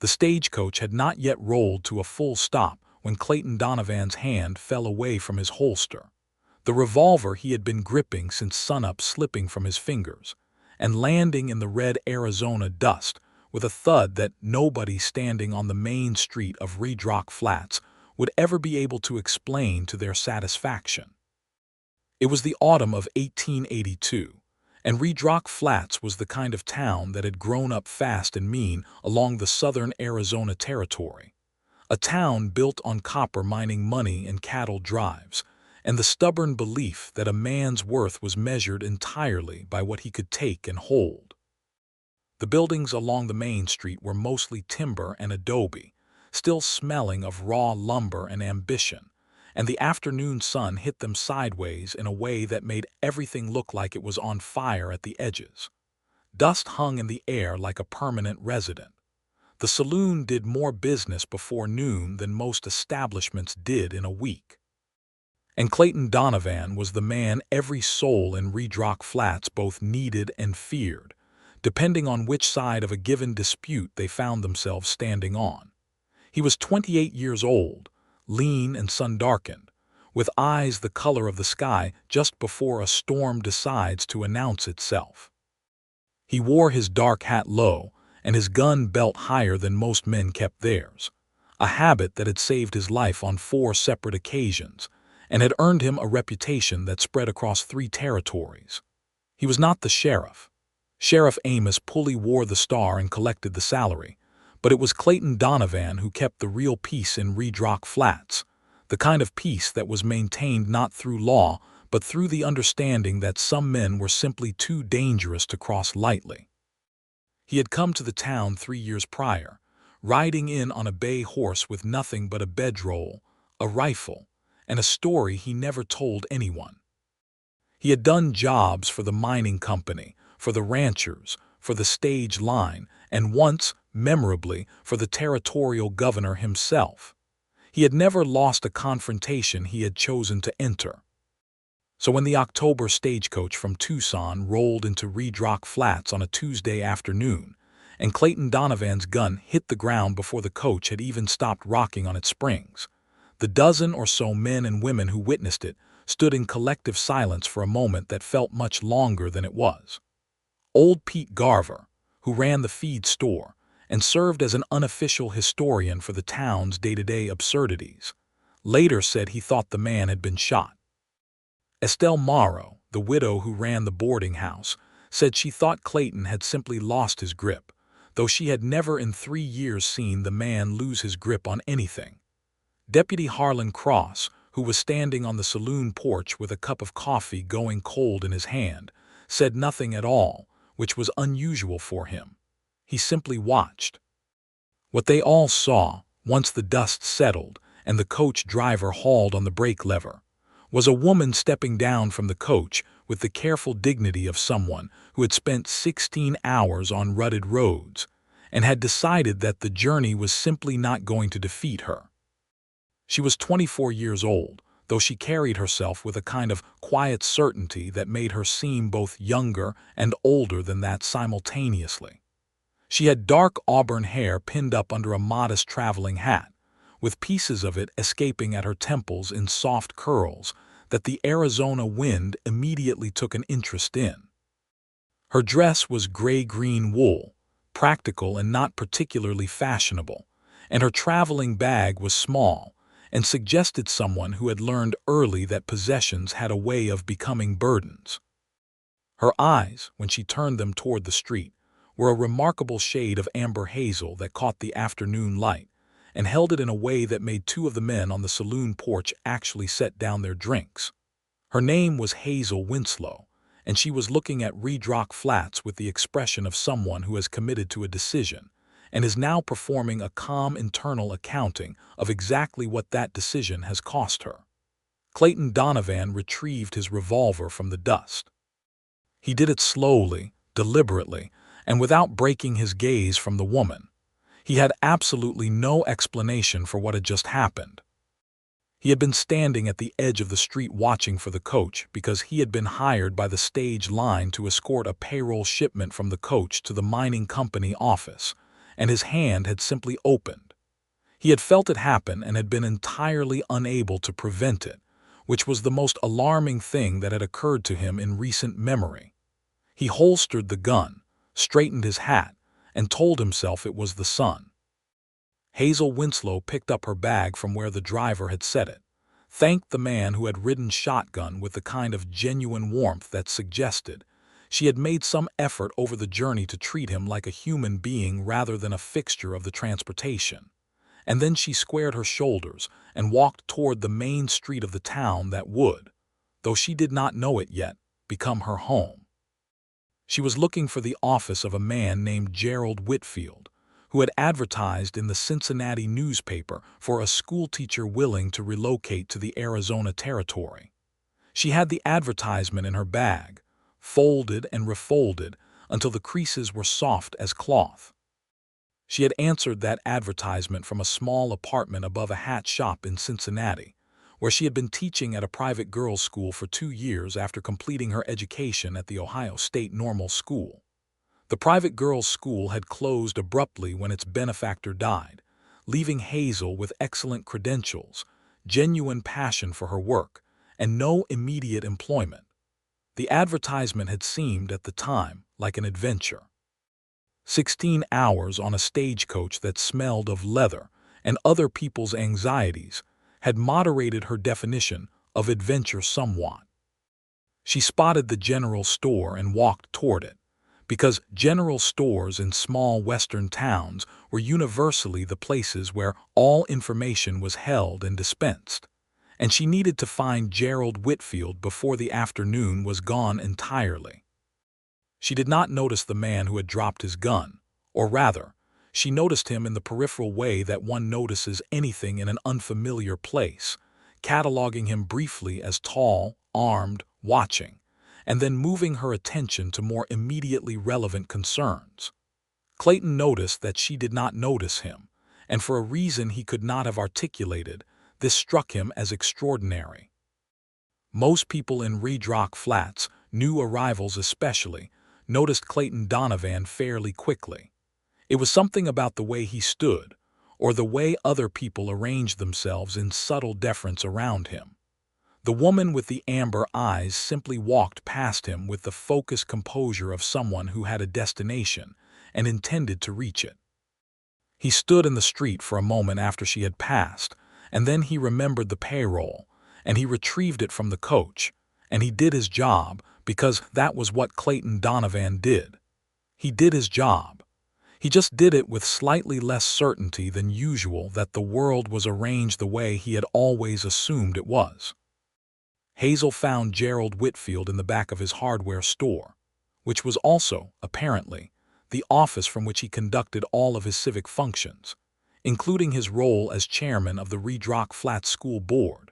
The stagecoach had not yet rolled to a full stop when Clayton Donovan's hand fell away from his holster, the revolver he had been gripping since sunup slipping from his fingers, and landing in the red Arizona dust with a thud that nobody standing on the main street of Redrock Flats would ever be able to explain to their satisfaction. It was the autumn of 1882, and Redrock Flats was the kind of town that had grown up fast and mean along the southern Arizona territory. A town built on copper mining money and cattle drives, and the stubborn belief that a man's worth was measured entirely by what he could take and hold. The buildings along the main street were mostly timber and adobe, still smelling of raw lumber and ambition, and the afternoon sun hit them sideways in a way that made everything look like it was on fire at the edges. Dust hung in the air like a permanent resident. The saloon did more business before noon than most establishments did in a week. And Clayton Donovan was the man every soul in Redrock Flats both needed and feared, depending on which side of a given dispute they found themselves standing on. He was 28 years old, lean and sun-darkened, with eyes the color of the sky just before a storm decides to announce itself. He wore his dark hat low and his gun belt higher than most men kept theirs, a habit that had saved his life on 4 separate occasions and had earned him a reputation that spread across 3 territories. He was not the sheriff. Sheriff Amos Pulley wore the star and collected the salary, but it was Clayton Donovan who kept the real peace in Redrock Flats, the kind of peace that was maintained not through law but through the understanding that some men were simply too dangerous to cross lightly. He had come to the town 3 years prior, riding in on a bay horse with nothing but a bedroll, a rifle, and a story he never told anyone. He had done jobs for the mining company, for the ranchers, for the stage line, and once, memorably, for the territorial governor himself. He had never lost a confrontation he had chosen to enter. So when the October stagecoach from Tucson rolled into Redrock Flats on a Tuesday afternoon, and Clayton Donovan's gun hit the ground before the coach had even stopped rocking on its springs, the dozen or so men and women who witnessed it stood in collective silence for a moment that felt much longer than it was. Old Pete Garver, who ran the feed store and served as an unofficial historian for the town's day-to-day absurdities, later said he thought the man had been shot. Estelle Morrow, the widow who ran the boarding house, said she thought Clayton had simply lost his grip, though she had never in 3 years seen the man lose his grip on anything. Deputy Harlan Cross, who was standing on the saloon porch with a cup of coffee going cold in his hand, said nothing at all, which was unusual for him. He simply watched. What they all saw, once the dust settled and the coach driver hauled on the brake lever, was a woman stepping down from the coach with the careful dignity of someone who had spent 16 hours on rutted roads and had decided that the journey was simply not going to defeat her. She was 24 years old, though she carried herself with a kind of quiet certainty that made her seem both younger and older than that simultaneously. She had dark auburn hair pinned up under a modest traveling hat, with pieces of it escaping at her temples in soft curls that the Arizona wind immediately took an interest in. Her dress was gray-green wool, practical and not particularly fashionable, and her traveling bag was small and suggested someone who had learned early that possessions had a way of becoming burdens. Her eyes, when she turned them toward the street, were a remarkable shade of amber hazel that caught the afternoon light and held it in a way that made 2 of the men on the saloon porch actually set down their drinks. Her name was Hazel Winslow, and she was looking at Redrock Flats with the expression of someone who has committed to a decision and is now performing a calm internal accounting of exactly what that decision has cost her. Clayton Donovan retrieved his revolver from the dust. He did it slowly, deliberately, and without breaking his gaze from the woman. He had absolutely no explanation for what had just happened. He had been standing at the edge of the street watching for the coach because he had been hired by the stage line to escort a payroll shipment from the coach to the mining company office, and his hand had simply opened. He had felt it happen and had been entirely unable to prevent it, which was the most alarming thing that had occurred to him in recent memory. He holstered the gun, straightened his hat, and told himself it was the sun. Hazel Winslow picked up her bag from where the driver had set it, thanked the man who had ridden shotgun with the kind of genuine warmth that suggested she had made some effort over the journey to treat him like a human being rather than a fixture of the transportation. And then she squared her shoulders and walked toward the main street of the town that would, though she did not know it yet, become her home. She was looking for the office of a man named Gerald Whitfield, who had advertised in the Cincinnati newspaper for a schoolteacher willing to relocate to the Arizona territory. She had the advertisement in her bag, folded and refolded until the creases were soft as cloth. She had answered that advertisement from a small apartment above a hat shop in Cincinnati, where she had been teaching at a private girls' school for 2 years after completing her education at the Ohio State Normal School. The private girls' school had closed abruptly when its benefactor died, leaving Hazel with excellent credentials, genuine passion for her work, and no immediate employment. The advertisement had seemed, at the time, like an adventure. 16 hours on a stagecoach that smelled of leather and other people's anxieties had moderated her definition of adventure somewhat. She spotted the general store and walked toward it, because general stores in small western towns were universally the places where all information was held and dispensed, and she needed to find Gerald Whitfield before the afternoon was gone entirely. She did not notice the man who had dropped his gun, or rather, she noticed him in the peripheral way that one notices anything in an unfamiliar place, cataloging him briefly as tall, armed, watching, and then moving her attention to more immediately relevant concerns. Clayton noticed that she did not notice him, and for a reason he could not have articulated, this struck him as extraordinary. Most people in Redrock Flats, new arrivals especially, noticed Clayton Donovan fairly quickly. It was something about the way he stood, or the way other people arranged themselves in subtle deference around him. The woman with the amber eyes simply walked past him with the focused composure of someone who had a destination and intended to reach it. He stood in the street for a moment after she had passed, and then he remembered the payroll, and he retrieved it from the coach, and he did his job, because that was what Clayton Donovan did. He did his job. He just did it with slightly less certainty than usual that the world was arranged the way he had always assumed it was. Hazel found Gerald Whitfield in the back of his hardware store, which was also, apparently, the office from which he conducted all of his civic functions, including his role as chairman of the Redrock Flats School Board,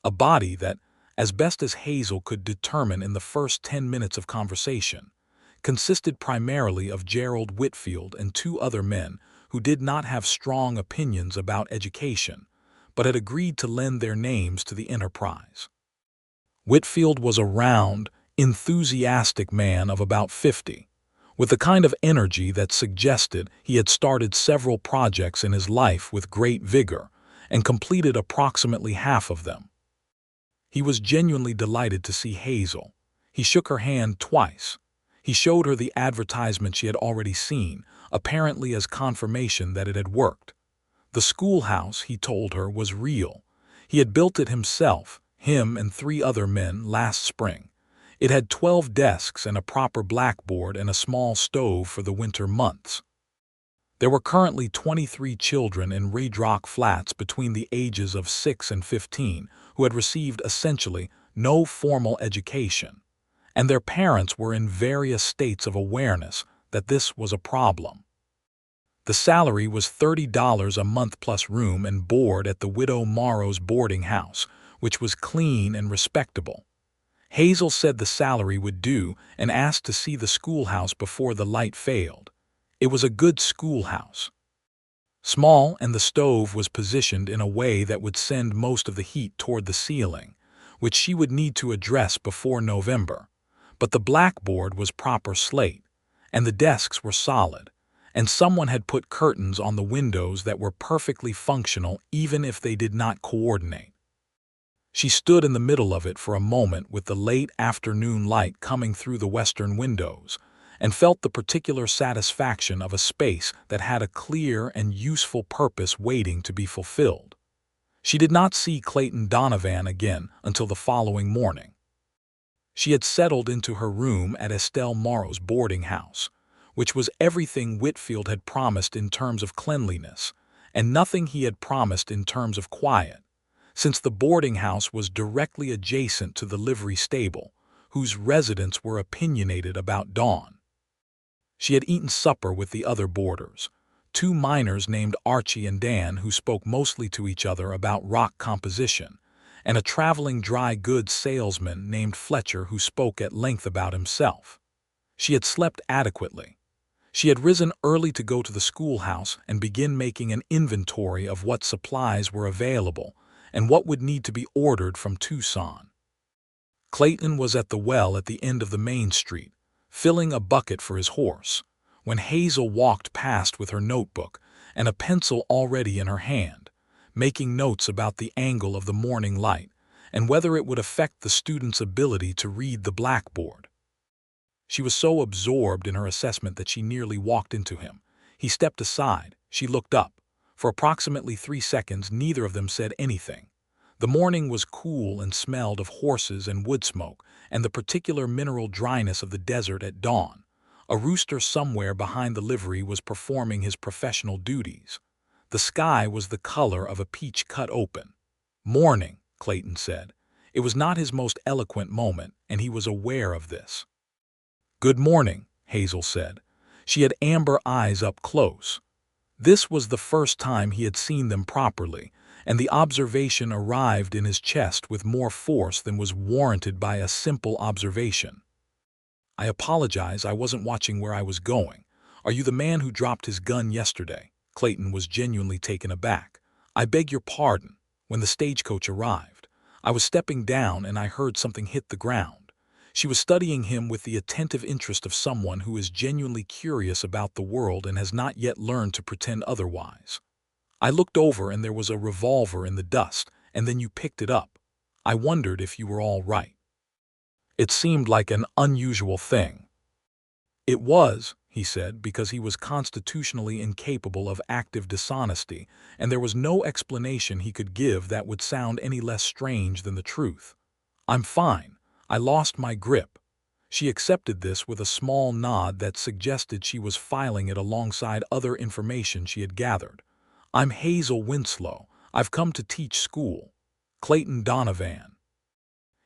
a body that, as best as Hazel could determine in the first 10 minutes of conversation, consisted primarily of Gerald Whitfield and 2 other men who did not have strong opinions about education, but had agreed to lend their names to the enterprise. Whitfield was a round, enthusiastic man of about 50, with the kind of energy that suggested he had started several projects in his life with great vigor and completed approximately half of them. He was genuinely delighted to see Hazel. He shook her hand twice. He showed her the advertisement she had already seen, apparently as confirmation that it had worked. The schoolhouse, he told her, was real. He had built it himself, him and 3 other men, last spring. It had 12 desks and a proper blackboard and a small stove for the winter months. There were currently 23 children in Redrock Flats between the ages of 6 and 15 who had received essentially no formal education, and their parents were in various states of awareness that this was a problem. The salary was $30 a month plus room and board at the Widow Morrow's boarding house, which was clean and respectable. Hazel said the salary would do and asked to see the schoolhouse before the light failed. It was a good schoolhouse. Small, and the stove was positioned in a way that would send most of the heat toward the ceiling, which she would need to address before November. But the blackboard was proper slate, and the desks were solid, and someone had put curtains on the windows that were perfectly functional even if they did not coordinate. She stood in the middle of it for a moment with the late afternoon light coming through the western windows, and felt the particular satisfaction of a space that had a clear and useful purpose waiting to be fulfilled. She did not see Clayton Donovan again until the following morning. She had settled into her room at Estelle Morrow's boarding house, which was everything Whitfield had promised in terms of cleanliness, and nothing he had promised in terms of quiet, since the boarding house was directly adjacent to the livery stable, whose residents were opinionated about Dawn. She had eaten supper with the other boarders, two miners named Archie and Dan who spoke mostly to each other about rock composition, and a traveling dry goods salesman named Fletcher who spoke at length about himself. She had slept adequately. She had risen early to go to the schoolhouse and begin making an inventory of what supplies were available and what would need to be ordered from Tucson. Clayton was at the well at the end of the main street, filling a bucket for his horse, when Hazel walked past with her notebook and a pencil already in her hand, making notes about the angle of the morning light and whether it would affect the student's ability to read the blackboard. She was so absorbed in her assessment that she nearly walked into him. He stepped aside. She looked up. For approximately 3 seconds, neither of them said anything. The morning was cool and smelled of horses and wood smoke and the particular mineral dryness of the desert at dawn. A rooster somewhere behind the livery was performing his professional duties. The sky was the color of a peach cut open. "Morning," Clayton said. It was not his most eloquent moment, and he was aware of this. "Good morning," Hazel said. She had amber eyes up close. This was the first time he had seen them properly, and the observation arrived in his chest with more force than was warranted by a simple observation. "I apologize, I wasn't watching where I was going. Are you the man who dropped his gun yesterday?" Clayton was genuinely taken aback. "I beg your pardon. When the stagecoach arrived, I was stepping down and I heard something hit the ground." She was studying him with the attentive interest of someone who is genuinely curious about the world and has not yet learned to pretend otherwise. "I looked over and there was a revolver in the dust, and then you picked it up. I wondered if you were all right." It seemed like an unusual thing. "It was," he said, because he was constitutionally incapable of active dishonesty, and there was no explanation he could give that would sound any less strange than the truth. "I'm fine. I lost my grip." She accepted this with a small nod that suggested she was filing it alongside other information she had gathered. "I'm Hazel Winslow. I've come to teach school. Clayton Donovan."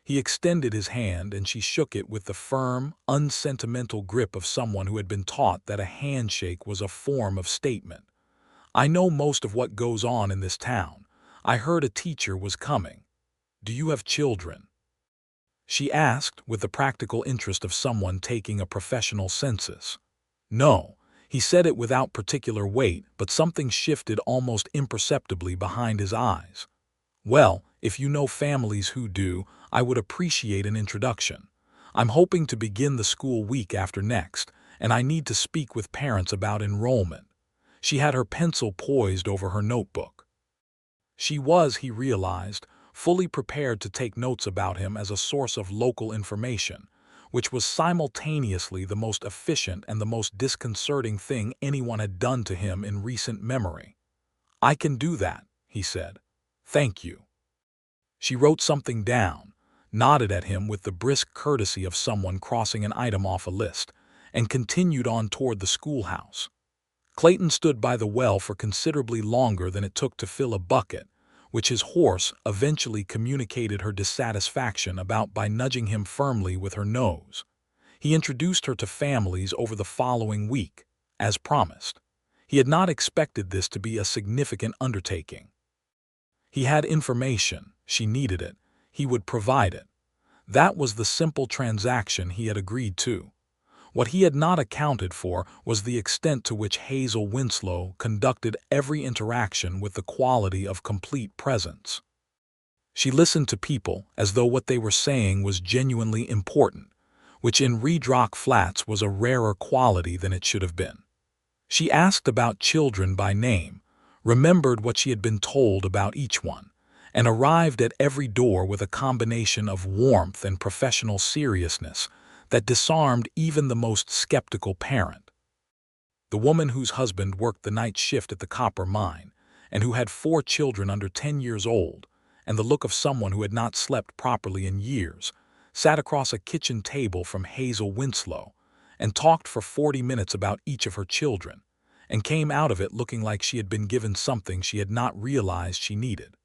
He extended his hand and she shook it with the firm, unsentimental grip of someone who had been taught that a handshake was a form of statement. "I know most of what goes on in this town. I heard a teacher was coming. Do you have children?" She asked, with the practical interest of someone taking a professional census. "No." He said it without particular weight, but something shifted almost imperceptibly behind his eyes. "Well, if you know families who do, I would appreciate an introduction. I'm hoping to begin the school week after next, and I need to speak with parents about enrollment." She had her pencil poised over her notebook. She was, he realized, fully prepared to take notes about him as a source of local information, which was simultaneously the most efficient and the most disconcerting thing anyone had done to him in recent memory. "I can do that," he said. "Thank you." She wrote something down, nodded at him with the brisk courtesy of someone crossing an item off a list, and continued on toward the schoolhouse. Clayton stood by the well for considerably longer than it took to fill a bucket, which his horse eventually communicated her dissatisfaction about by nudging him firmly with her nose. He introduced her to families over the following week, as promised. He had not expected this to be a significant undertaking. He had information, she needed it, he would provide it. That was the simple transaction he had agreed to. What he had not accounted for was the extent to which Hazel Winslow conducted every interaction with the quality of complete presence. She listened to people as though what they were saying was genuinely important, which in Redrock Flats was a rarer quality than it should have been. She asked about children by name, remembered what she had been told about each one, and arrived at every door with a combination of warmth and professional seriousness that disarmed even the most skeptical parent. The woman whose husband worked the night shift at the copper mine, and who had 4 children under 10 years old, and the look of someone who had not slept properly in years, sat across a kitchen table from Hazel Winslow and talked for 40 minutes about each of her children, and came out of it looking like she had been given something she had not realized she needed.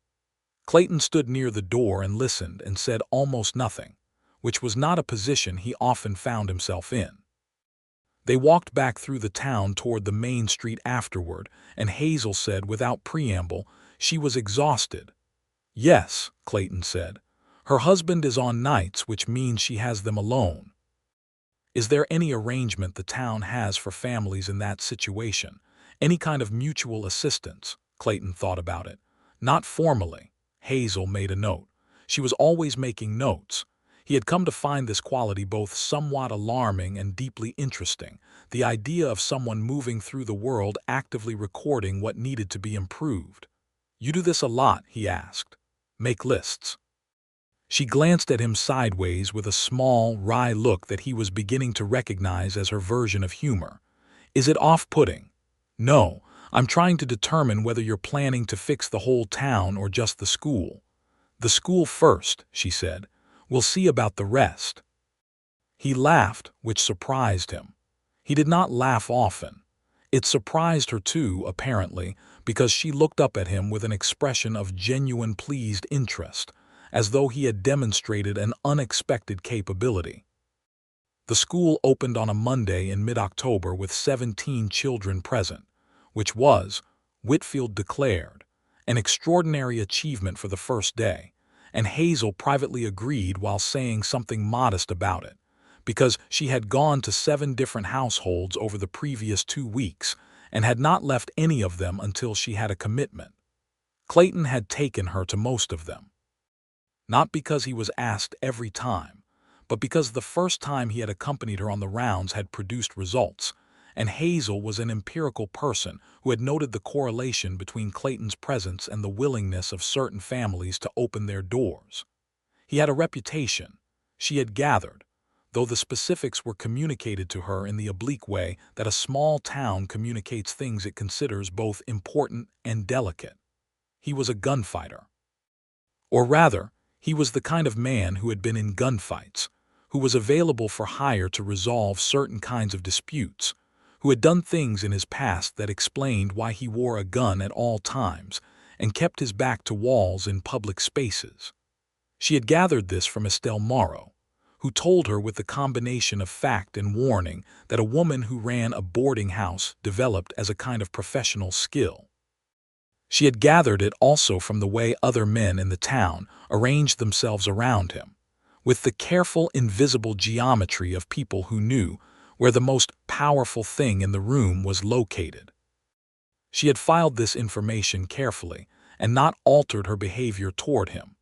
Clayton stood near the door and listened and said almost nothing, which was not a position he often found himself in. They walked back through the town toward the main street afterward, and Hazel said without preamble she was exhausted. "Yes," Clayton said. "Her husband is on nights, which means she has them alone." "Is there any arrangement the town has for families in that situation? Any kind of mutual assistance?" Clayton thought about it. "Not formally." Hazel made a note. She was always making notes. He had come to find this quality both somewhat alarming and deeply interesting, the idea of someone moving through the world actively recording what needed to be improved. "You do this a lot?" he asked. "Make lists?" She glanced at him sideways with a small, wry look that he was beginning to recognize as her version of humor. "Is it off-putting?" "No, I'm trying to determine whether you're planning to fix the whole town or just the school." "The school first," she said. "We'll see about the rest." He laughed, which surprised him. He did not laugh often. It surprised her too, apparently, because she looked up at him with an expression of genuine pleased interest, as though he had demonstrated an unexpected capability. The school opened on a Monday in mid-October with 17 children present, which was, Whitfield declared, an extraordinary achievement for the first day, and Hazel privately agreed while saying something modest about it, because she had gone to 7 different households over the previous 2 weeks and had not left any of them until she had a commitment. Clayton had taken her to most of them. Not because he was asked every time, but because the first time he had accompanied her on the rounds had produced results, and Hazel was an empirical person who had noted the correlation between Clayton's presence and the willingness of certain families to open their doors. He had a reputation, she had gathered, though the specifics were communicated to her in the oblique way that a small town communicates things it considers both important and delicate. He was a gunfighter. Or rather, he was the kind of man who had been in gunfights, who was available for hire to resolve certain kinds of disputes, who had done things in his past that explained why he wore a gun at all times and kept his back to walls in public spaces. She had gathered this from Estelle Morrow, who told her with the combination of fact and warning that a woman who ran a boarding house developed as a kind of professional skill. She had gathered it also from the way other men in the town arranged themselves around him, with the careful invisible geometry of people who knew where the most powerful thing in the room was located. She had filed this information carefully and not altered her behavior toward him,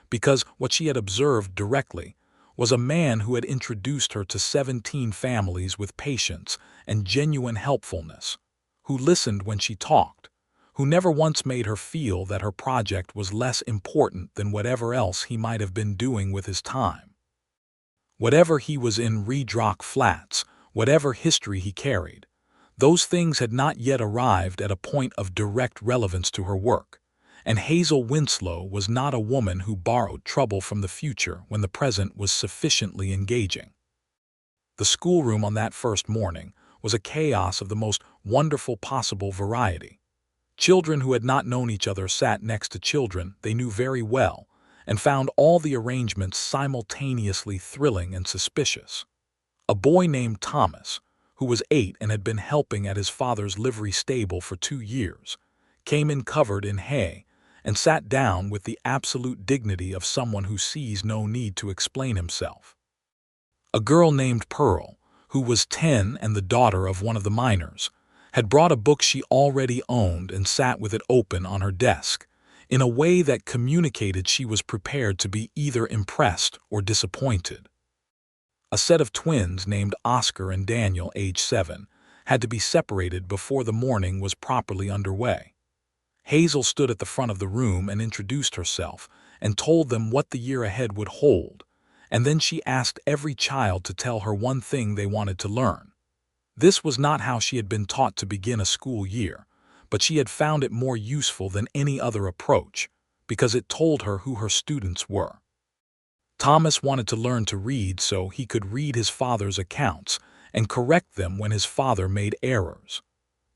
because what she had observed directly was a man who had introduced her to 17 families with patience and genuine helpfulness, who listened when she talked, who never once made her feel that her project was less important than whatever else he might have been doing with his time. Whatever he was in Redrock Flats, whatever history he carried, those things had not yet arrived at a point of direct relevance to her work, and Hazel Winslow was not a woman who borrowed trouble from the future when the present was sufficiently engaging. The schoolroom on that first morning was a chaos of the most wonderful possible variety. Children who had not known each other sat next to children they knew very well and found all the arrangements simultaneously thrilling and suspicious. A boy named Thomas, who was 8 and had been helping at his father's livery stable for 2 years, came in covered in hay and sat down with the absolute dignity of someone who sees no need to explain himself. A girl named Pearl, who was 10 and the daughter of one of the miners, had brought a book she already owned and sat with it open on her desk, in a way that communicated she was prepared to be either impressed or disappointed. A set of twins named Oscar and Daniel, age 7, had to be separated before the morning was properly underway. Hazel stood at the front of the room and introduced herself and told them what the year ahead would hold, and then she asked every child to tell her one thing they wanted to learn. This was not how she had been taught to begin a school year, but she had found it more useful than any other approach, because it told her who her students were. Thomas wanted to learn to read so he could read his father's accounts and correct them when his father made errors.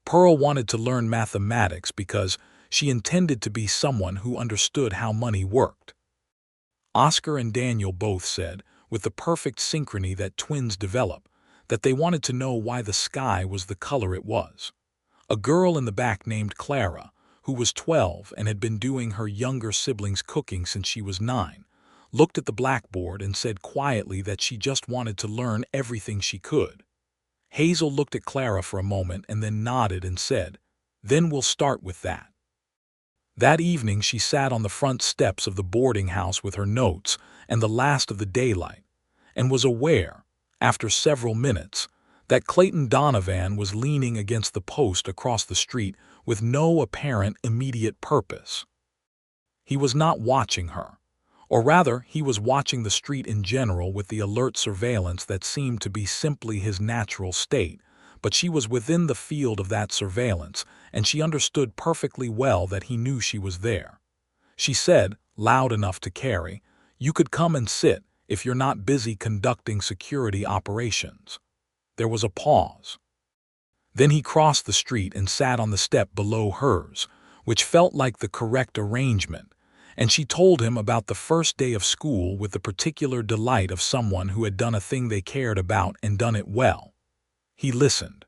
Pearl wanted to learn mathematics because she intended to be someone who understood how money worked. Oscar and Daniel both said, with the perfect synchrony that twins develop, that they wanted to know why the sky was the color it was. A girl in the back named Clara, who was 12 and had been doing her younger siblings' cooking since she was 9, looked at the blackboard and said quietly that she just wanted to learn everything she could. Hazel looked at Clara for a moment and then nodded and said, "Then we'll start with that." That evening she sat on the front steps of the boarding house with her notes and the last of the daylight, and was aware, after several minutes, that Clayton Donovan was leaning against the post across the street with no apparent immediate purpose. He was not watching her, or rather, he was watching the street in general with the alert surveillance that seemed to be simply his natural state, but she was within the field of that surveillance, and she understood perfectly well that he knew she was there. She said, loud enough to carry, "You could come and sit if you're not busy conducting security operations." There was a pause. Then he crossed the street and sat on the step below hers, which felt like the correct arrangement, and she told him about the first day of school with the particular delight of someone who had done a thing they cared about and done it well. He listened.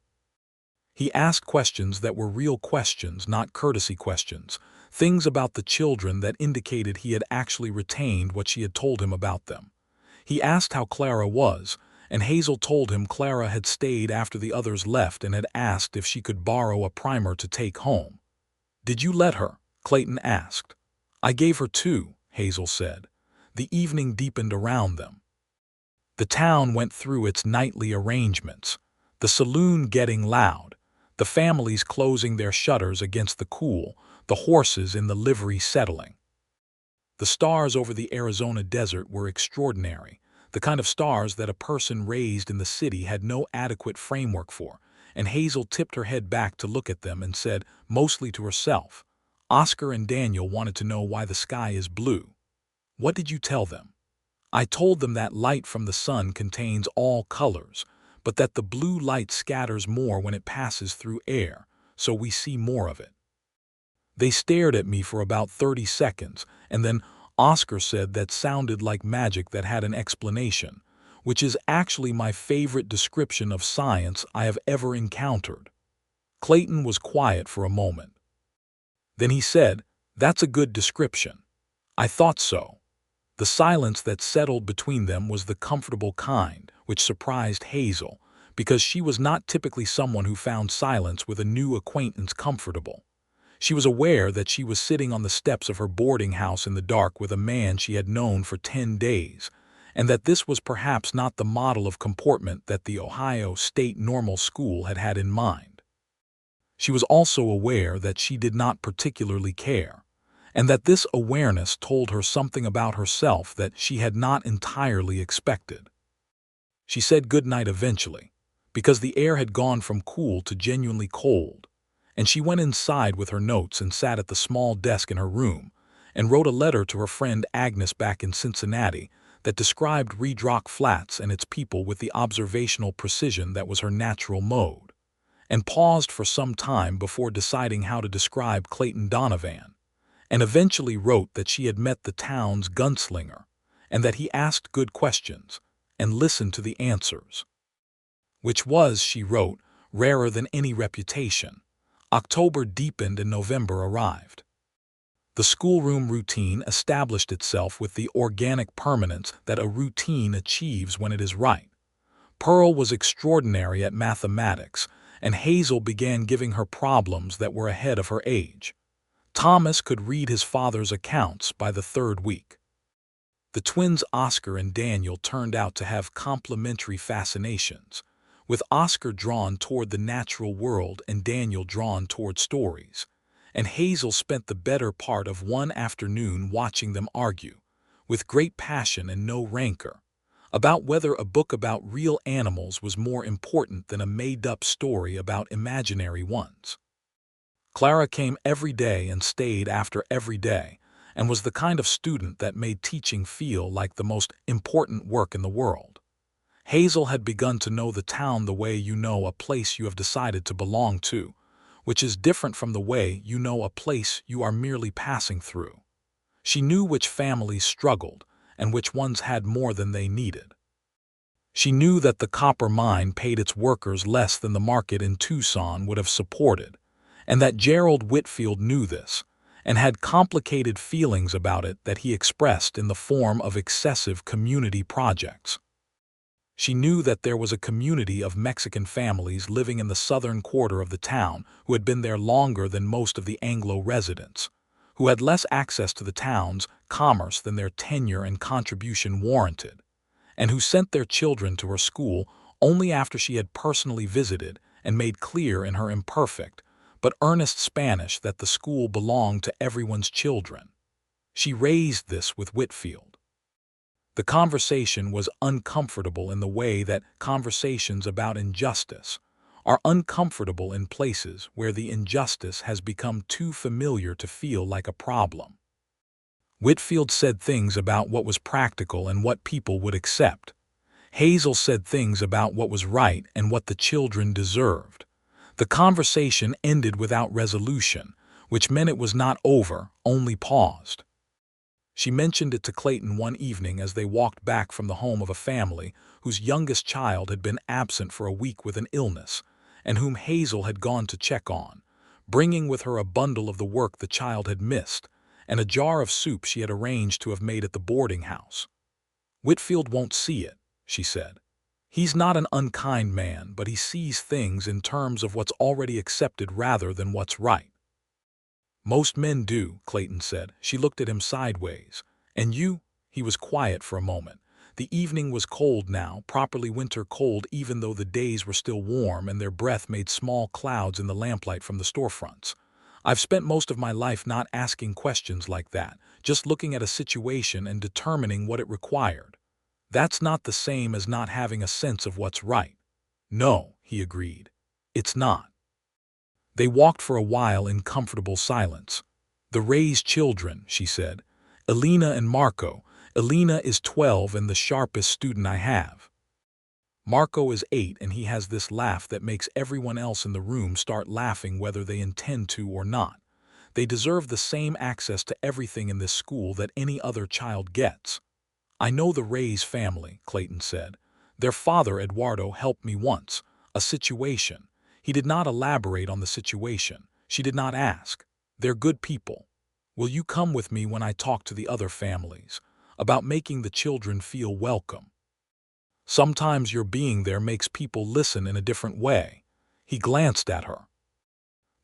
He asked questions that were real questions, not courtesy questions, things about the children that indicated he had actually retained what she had told him about them. He asked how Clara was, and Hazel told him Clara had stayed after the others left and had asked if she could borrow a primer to take home. "Did you let her?" Clayton asked. "I gave her 2, Hazel said. The evening deepened around them. The town went through its nightly arrangements, the saloon getting loud, the families closing their shutters against the cool, the horses in the livery settling. The stars over the Arizona desert were extraordinary, the kind of stars that a person raised in the city had no adequate framework for, and Hazel tipped her head back to look at them and said, mostly to herself, "Oscar and Daniel wanted to know why the sky is blue." "What did you tell them?" "I told them that light from the sun contains all colors, but that the blue light scatters more when it passes through air, so we see more of it." They stared at me for about 30 seconds, and then Oscar said that sounded like magic that had an explanation, which is actually my favorite description of science I have ever encountered. Clayton was quiet for a moment. Then he said, "That's a good description." I thought so. The silence that settled between them was the comfortable kind, which surprised Hazel, because she was not typically someone who found silence with a new acquaintance comfortable. She was aware that she was sitting on the steps of her boarding house in the dark with a man she had known for 10 days, and that this was perhaps not the model of comportment that the Ohio State Normal School had had in mind. She was also aware that she did not particularly care, and that this awareness told her something about herself that she had not entirely expected. She said goodnight eventually, because the air had gone from cool to genuinely cold, and she went inside with her notes and sat at the small desk in her room and wrote a letter to her friend Agnes back in Cincinnati that described Redrock Flats and its people with the observational precision that was her natural mode, and paused for some time before deciding how to describe Clayton Donovan, and eventually wrote that she had met the town's gunslinger and that he asked good questions and listened to the answers. Which was, she wrote, rarer than any reputation. October deepened and November arrived. The schoolroom routine established itself with the organic permanence that a routine achieves when it is right. Pearl was extraordinary at mathematics, and Hazel began giving her problems that were ahead of her age. Thomas could read his father's accounts by the 3rd week. The twins Oscar and Daniel turned out to have complementary fascinations, with Oscar drawn toward the natural world and Daniel drawn toward stories. And Hazel spent the better part of one afternoon watching them argue, with great passion and no rancor, about whether a book about real animals was more important than a made-up story about imaginary ones. Clara came every day and stayed after every day, and was the kind of student that made teaching feel like the most important work in the world. Hazel had begun to know the town the way you know a place you have decided to belong to, which is different from the way you know a place you are merely passing through. She knew which families struggled and which ones had more than they needed. She knew that the copper mine paid its workers less than the market in Tucson would have supported, and that Gerald Whitfield knew this, and had complicated feelings about it that he expressed in the form of excessive community projects. She knew that there was a community of Mexican families living in the southern quarter of the town who had been there longer than most of the Anglo residents, who had less access to the town's commerce than their tenure and contribution warranted, and who sent their children to her school only after she had personally visited and made clear in her imperfect but earnest Spanish that the school belonged to everyone's children. She raised this with Whitfield. The conversation was uncomfortable in the way that conversations about injustice are uncomfortable in places where the injustice has become too familiar to feel like a problem. Whitfield said things about what was practical and what people would accept. Hazel said things about what was right and what the children deserved. The conversation ended without resolution, which meant it was not over, only paused. She mentioned it to Clayton one evening as they walked back from the home of a family whose youngest child had been absent for a week with an illness, and whom Hazel had gone to check on, bringing with her a bundle of the work the child had missed, and a jar of soup she had arranged to have made at the boarding house. "Whitfield won't see it," she said. "He's not an unkind man, but he sees things in terms of what's already accepted rather than what's right." "Most men do," Clayton said. She looked at him sideways. "And you?" He was quiet for a moment. The evening was cold now, properly winter cold, even though the days were still warm and their breath made small clouds in the lamplight from the storefronts. "I've spent most of my life not asking questions like that, just looking at a situation and determining what it required. That's not the same as not having a sense of what's right." "No," he agreed. "It's not." They walked for a while in comfortable silence. "The Ray's children," she said. "Elena and Marco. Elena is 12 and the sharpest student I have. Marco is 8 and he has this laugh that makes everyone else in the room start laughing whether they intend to or not. They deserve the same access to everything in this school that any other child gets." "I know the Ray's family," Clayton said. "Their father, Eduardo, helped me once. A situation." He did not elaborate on the situation. She did not ask. "They're good people. Will you come with me when I talk to the other families about making the children feel welcome? Sometimes your being there makes people listen in a different way." He glanced at her.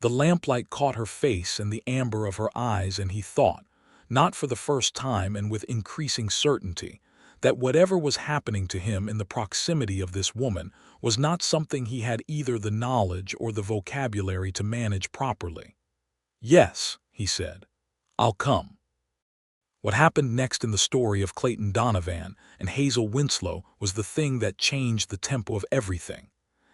The lamplight caught her face and the amber of her eyes, and he thought, not for the first time and with increasing certainty, that whatever was happening to him in the proximity of this woman was not something he had either the knowledge or the vocabulary to manage properly. "Yes," he said, "I'll come." What happened next in the story of Clayton Donovan and Hazel Winslow was the thing that changed the tempo of everything,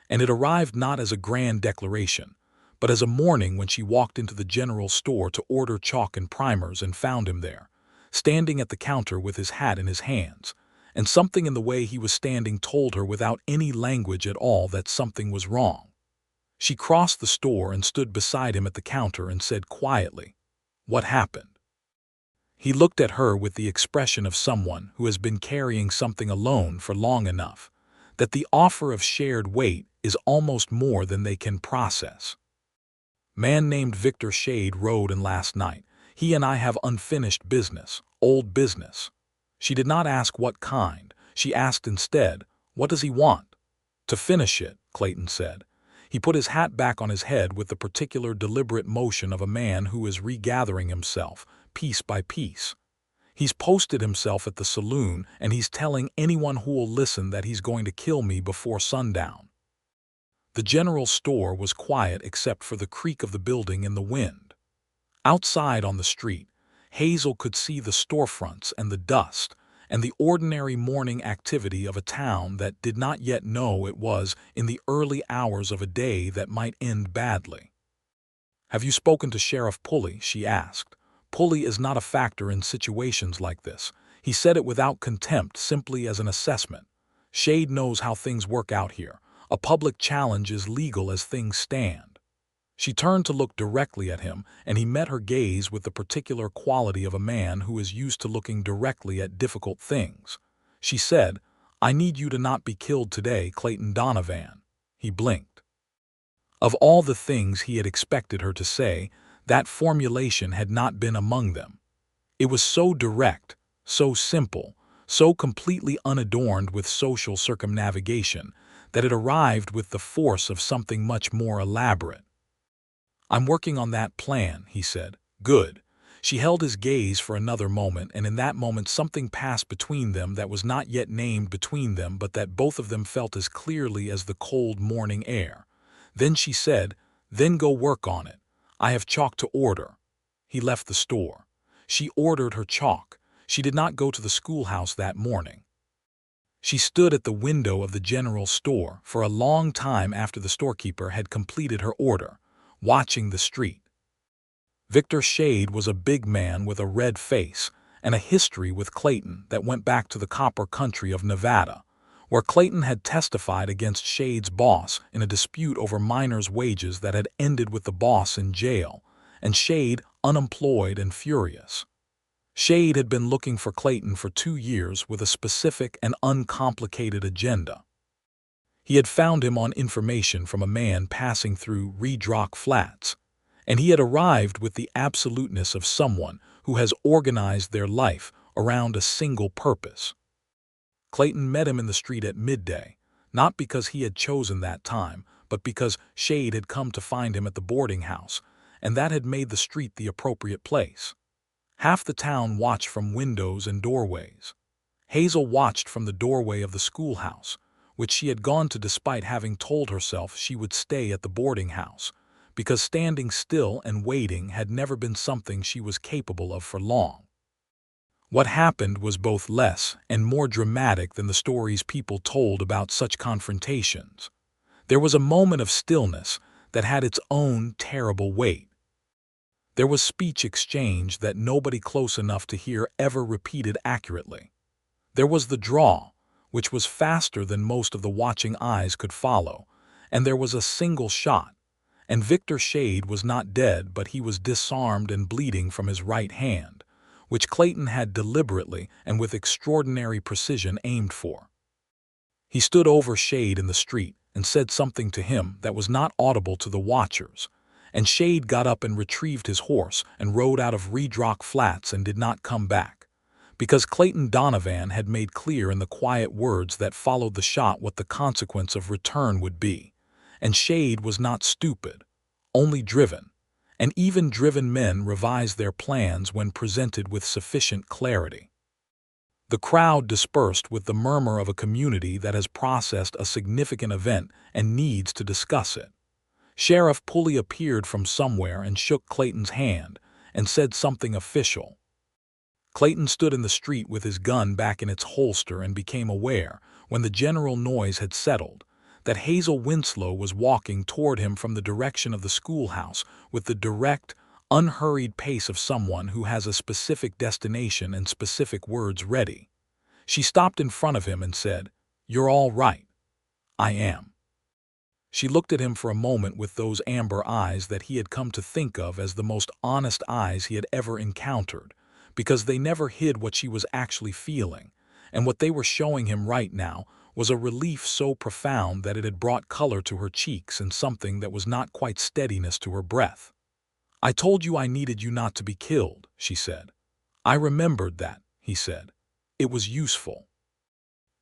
and it arrived not as a grand declaration, but as a morning when she walked into the general store to order chalk and primers and found him there, standing at the counter with his hat in his hands, and something in the way he was standing told her without any language at all that something was wrong. She crossed the store and stood beside him at the counter and said quietly, "What happened?" He looked at her with the expression of someone who has been carrying something alone for long enough, that the offer of shared weight is almost more than they can process. "Man named Victor Shade rode in last night. He and I have unfinished business, old business." She did not ask what kind. She asked instead, "What does he want?" "To finish it," Clayton said. He put his hat back on his head with the particular deliberate motion of a man who is regathering himself, piece by piece. "He's posted himself at the saloon, and he's telling anyone who'll listen that he's going to kill me before sundown." The general store was quiet except for the creak of the building in the wind. Outside on the street, Hazel could see the storefronts and the dust, and the ordinary morning activity of a town that did not yet know it was in the early hours of a day that might end badly. "Have you spoken to Sheriff Pulley?" she asked. "Pulley is not a factor in situations like this." He said it without contempt, simply as an assessment. "Shade knows how things work out here. A public challenge is legal as things stand." She turned to look directly at him, and he met her gaze with the particular quality of a man who is used to looking directly at difficult things. She said, "I need you to not be killed today, Clayton Donovan." He blinked. Of all the things he had expected her to say, that formulation had not been among them. It was so direct, so simple, so completely unadorned with social circumnavigation, that it arrived with the force of something much more elaborate. "I'm working on that plan," he said. "Good." She held his gaze for another moment, and in that moment something passed between them that was not yet named between them, but that both of them felt as clearly as the cold morning air. Then she said, "Then go work on it. I have chalk to order." He left the store. She ordered her chalk. She did not go to the schoolhouse that morning. She stood at the window of the general store for a long time after the storekeeper had completed her order, watching the street. Victor Shade was a big man with a red face and a history with Clayton that went back to the copper country of Nevada, where Clayton had testified against Shade's boss in a dispute over miners' wages that had ended with the boss in jail, and Shade unemployed and furious. Shade had been looking for Clayton for 2 years with a specific and uncomplicated agenda. He had found him on information from a man passing through Redrock Flats, and he had arrived with the absoluteness of someone who has organized their life around a single purpose. Clayton met him in the street at midday, not because he had chosen that time, but because Shade had come to find him at the boarding house, and that had made the street the appropriate place. Half the town watched from windows and doorways. Hazel watched from the doorway of the schoolhouse, which she had gone to despite having told herself she would stay at the boarding house, because standing still and waiting had never been something she was capable of for long. What happened was both less and more dramatic than the stories people told about such confrontations. There was a moment of stillness that had its own terrible weight. There was speech exchange that nobody close enough to hear ever repeated accurately. There was the draw, which was faster than most of the watching eyes could follow, and there was a single shot, and Victor Shade was not dead, but he was disarmed and bleeding from his right hand, which Clayton had deliberately and with extraordinary precision aimed for. He stood over Shade in the street and said something to him that was not audible to the watchers, and Shade got up and retrieved his horse and rode out of Redrock Flats and did not come back, because Clayton Donovan had made clear in the quiet words that followed the shot what the consequence of return would be. And Shade was not stupid, only driven, and even driven men revise their plans when presented with sufficient clarity. The crowd dispersed with the murmur of a community that has processed a significant event and needs to discuss it. Sheriff Pulley appeared from somewhere and shook Clayton's hand and said something official. Clayton stood in the street with his gun back in its holster and became aware, when the general noise had settled, that Hazel Winslow was walking toward him from the direction of the schoolhouse with the direct, unhurried pace of someone who has a specific destination and specific words ready. She stopped in front of him and said, "You're all right." "I am." She looked at him for a moment with those amber eyes that he had come to think of as the most honest eyes he had ever encountered, because they never hid what she was actually feeling, and what they were showing him right now was a relief so profound that it had brought color to her cheeks and something that was not quite steadiness to her breath. "I told you I needed you not to be killed," she said. "I remembered that," he said. "It was useful."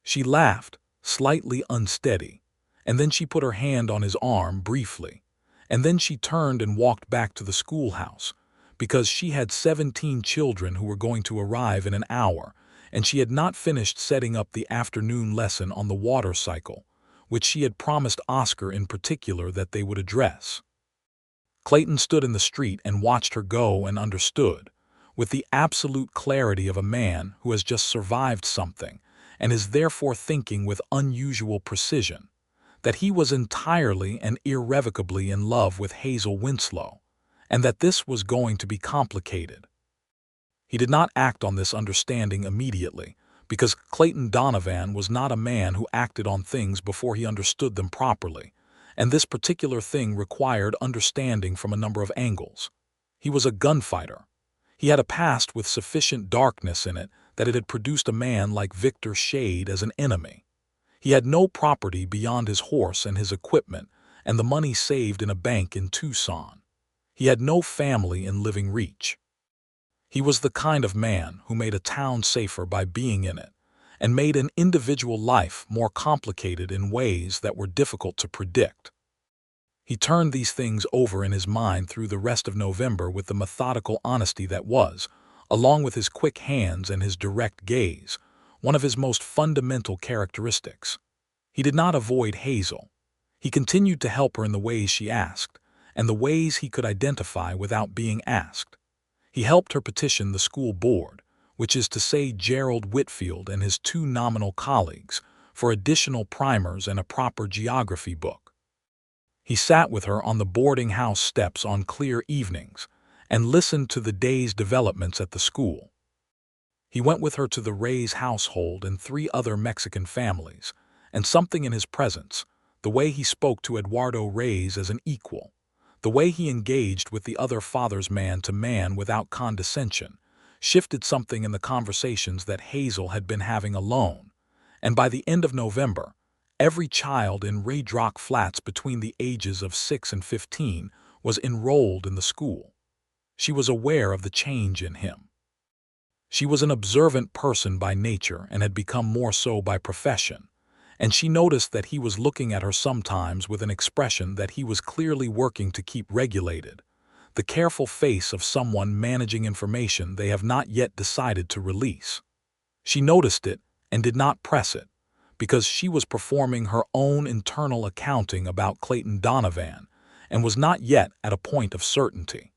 She laughed, slightly unsteady, and then she put her hand on his arm briefly, and then she turned and walked back to the schoolhouse, because she had 17 children who were going to arrive in an hour, and she had not finished setting up the afternoon lesson on the water cycle, which she had promised Oscar in particular that they would address. Clayton stood in the street and watched her go and understood, with the absolute clarity of a man who has just survived something and is therefore thinking with unusual precision, that he was entirely and irrevocably in love with Hazel Winslow, and that this was going to be complicated. He did not act on this understanding immediately, because Clayton Donovan was not a man who acted on things before he understood them properly, and this particular thing required understanding from a number of angles. He was a gunfighter. He had a past with sufficient darkness in it that it had produced a man like Victor Shade as an enemy. He had no property beyond his horse and his equipment and the money saved in a bank in Tucson. He had no family in living reach. He was the kind of man who made a town safer by being in it, and made an individual life more complicated in ways that were difficult to predict. He turned these things over in his mind through the rest of November with the methodical honesty that was, along with his quick hands and his direct gaze, one of his most fundamental characteristics. He did not avoid Hazel. He continued to help her in the ways she asked, and the ways he could identify without being asked. He helped her petition the school board, which is to say Gerald Whitfield and his 2 nominal colleagues, for additional primers and a proper geography book. He sat with her on the boarding house steps on clear evenings and listened to the day's developments at the school. He went with her to the Reyes household and 3 other Mexican families, and something in his presence, the way he spoke to Eduardo Reyes as an equal, the way he engaged with the other father's man to man without condescension, shifted something in the conversations that Hazel had been having alone, and by the end of November, every child in Redrock Flats between the ages of 6 and 15 was enrolled in the school. She was aware of the change in him. She was an observant person by nature and had become more so by profession, and she noticed that he was looking at her sometimes with an expression that he was clearly working to keep regulated, the careful face of someone managing information they have not yet decided to release. She noticed it and did not press it, because she was performing her own internal accounting about Clayton Donovan and was not yet at a point of certainty.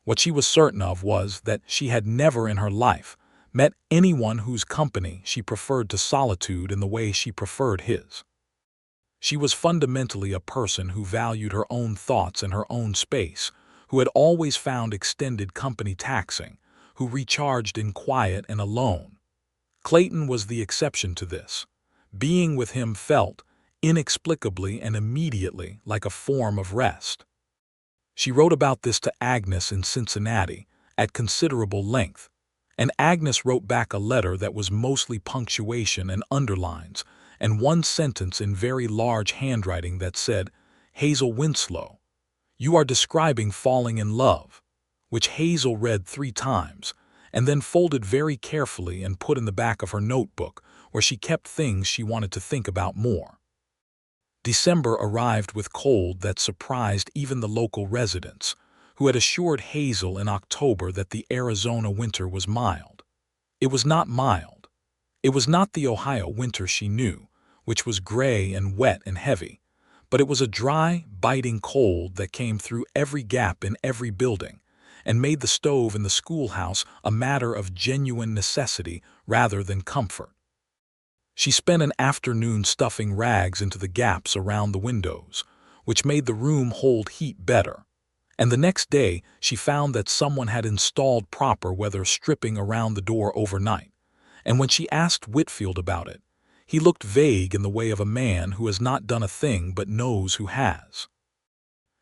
What she was certain of was that she had never in her life met anyone whose company she preferred to solitude in the way she preferred his. She was fundamentally a person who valued her own thoughts and her own space, who had always found extended company taxing, who recharged in quiet and alone. Clayton was the exception to this. Being with him felt, inexplicably and immediately, like a form of rest. She wrote about this to Agnes in Cincinnati, at considerable length, and Agnes wrote back a letter that was mostly punctuation and underlines, and one sentence in very large handwriting that said, "Hazel Winslow, you are describing falling in love," which Hazel read 3 times, and then folded very carefully and put in the back of her notebook, where she kept things she wanted to think about more. December arrived with cold that surprised even the local residents, who had assured Hazel in October that the Arizona winter was mild. It was not mild. It was not the Ohio winter she knew, which was gray and wet and heavy, but it was a dry, biting cold that came through every gap in every building and made the stove in the schoolhouse a matter of genuine necessity rather than comfort. She spent an afternoon stuffing rags into the gaps around the windows, which made the room hold heat better, and the next day she found that someone had installed proper weather stripping around the door overnight, and when she asked Whitfield about it, he looked vague in the way of a man who has not done a thing but knows who has.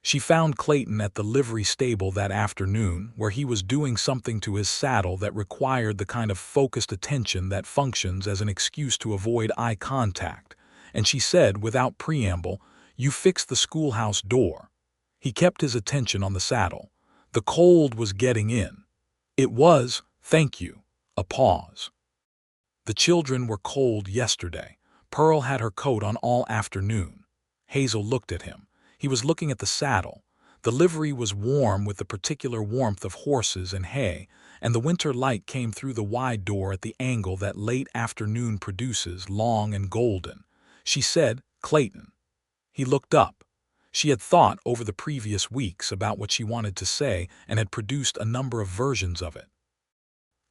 She found Clayton at the livery stable that afternoon, where he was doing something to his saddle that required the kind of focused attention that functions as an excuse to avoid eye contact, and she said without preamble, "You fixed the schoolhouse door." He kept his attention on the saddle. The cold was getting in. It was, thank you, a pause. The children were cold yesterday. Pearl had her coat on all afternoon. Hazel looked at him. He was looking at the saddle. The livery was warm with the particular warmth of horses and hay, and the winter light came through the wide door at the angle that late afternoon produces, long and golden. She said, Clayton. He looked up. She had thought over the previous weeks about what she wanted to say and had produced a number of versions of it.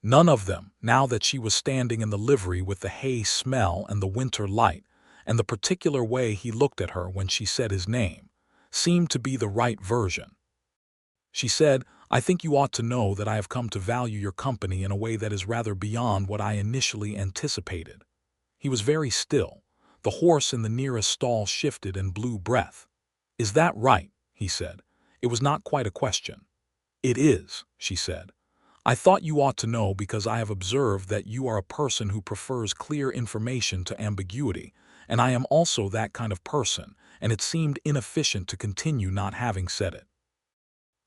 None of them, now that she was standing in the livery with the hay smell and the winter light, and the particular way he looked at her when she said his name, seemed to be the right version. She said, "I think you ought to know that I have come to value your company in a way that is rather beyond what I initially anticipated." He was very still. The horse in the nearest stall shifted and blew breath. "Is that right?" he said. It was not quite a question. "It is," she said. "I thought you ought to know because I have observed that you are a person who prefers clear information to ambiguity, and I am also that kind of person, and it seemed inefficient to continue not having said it."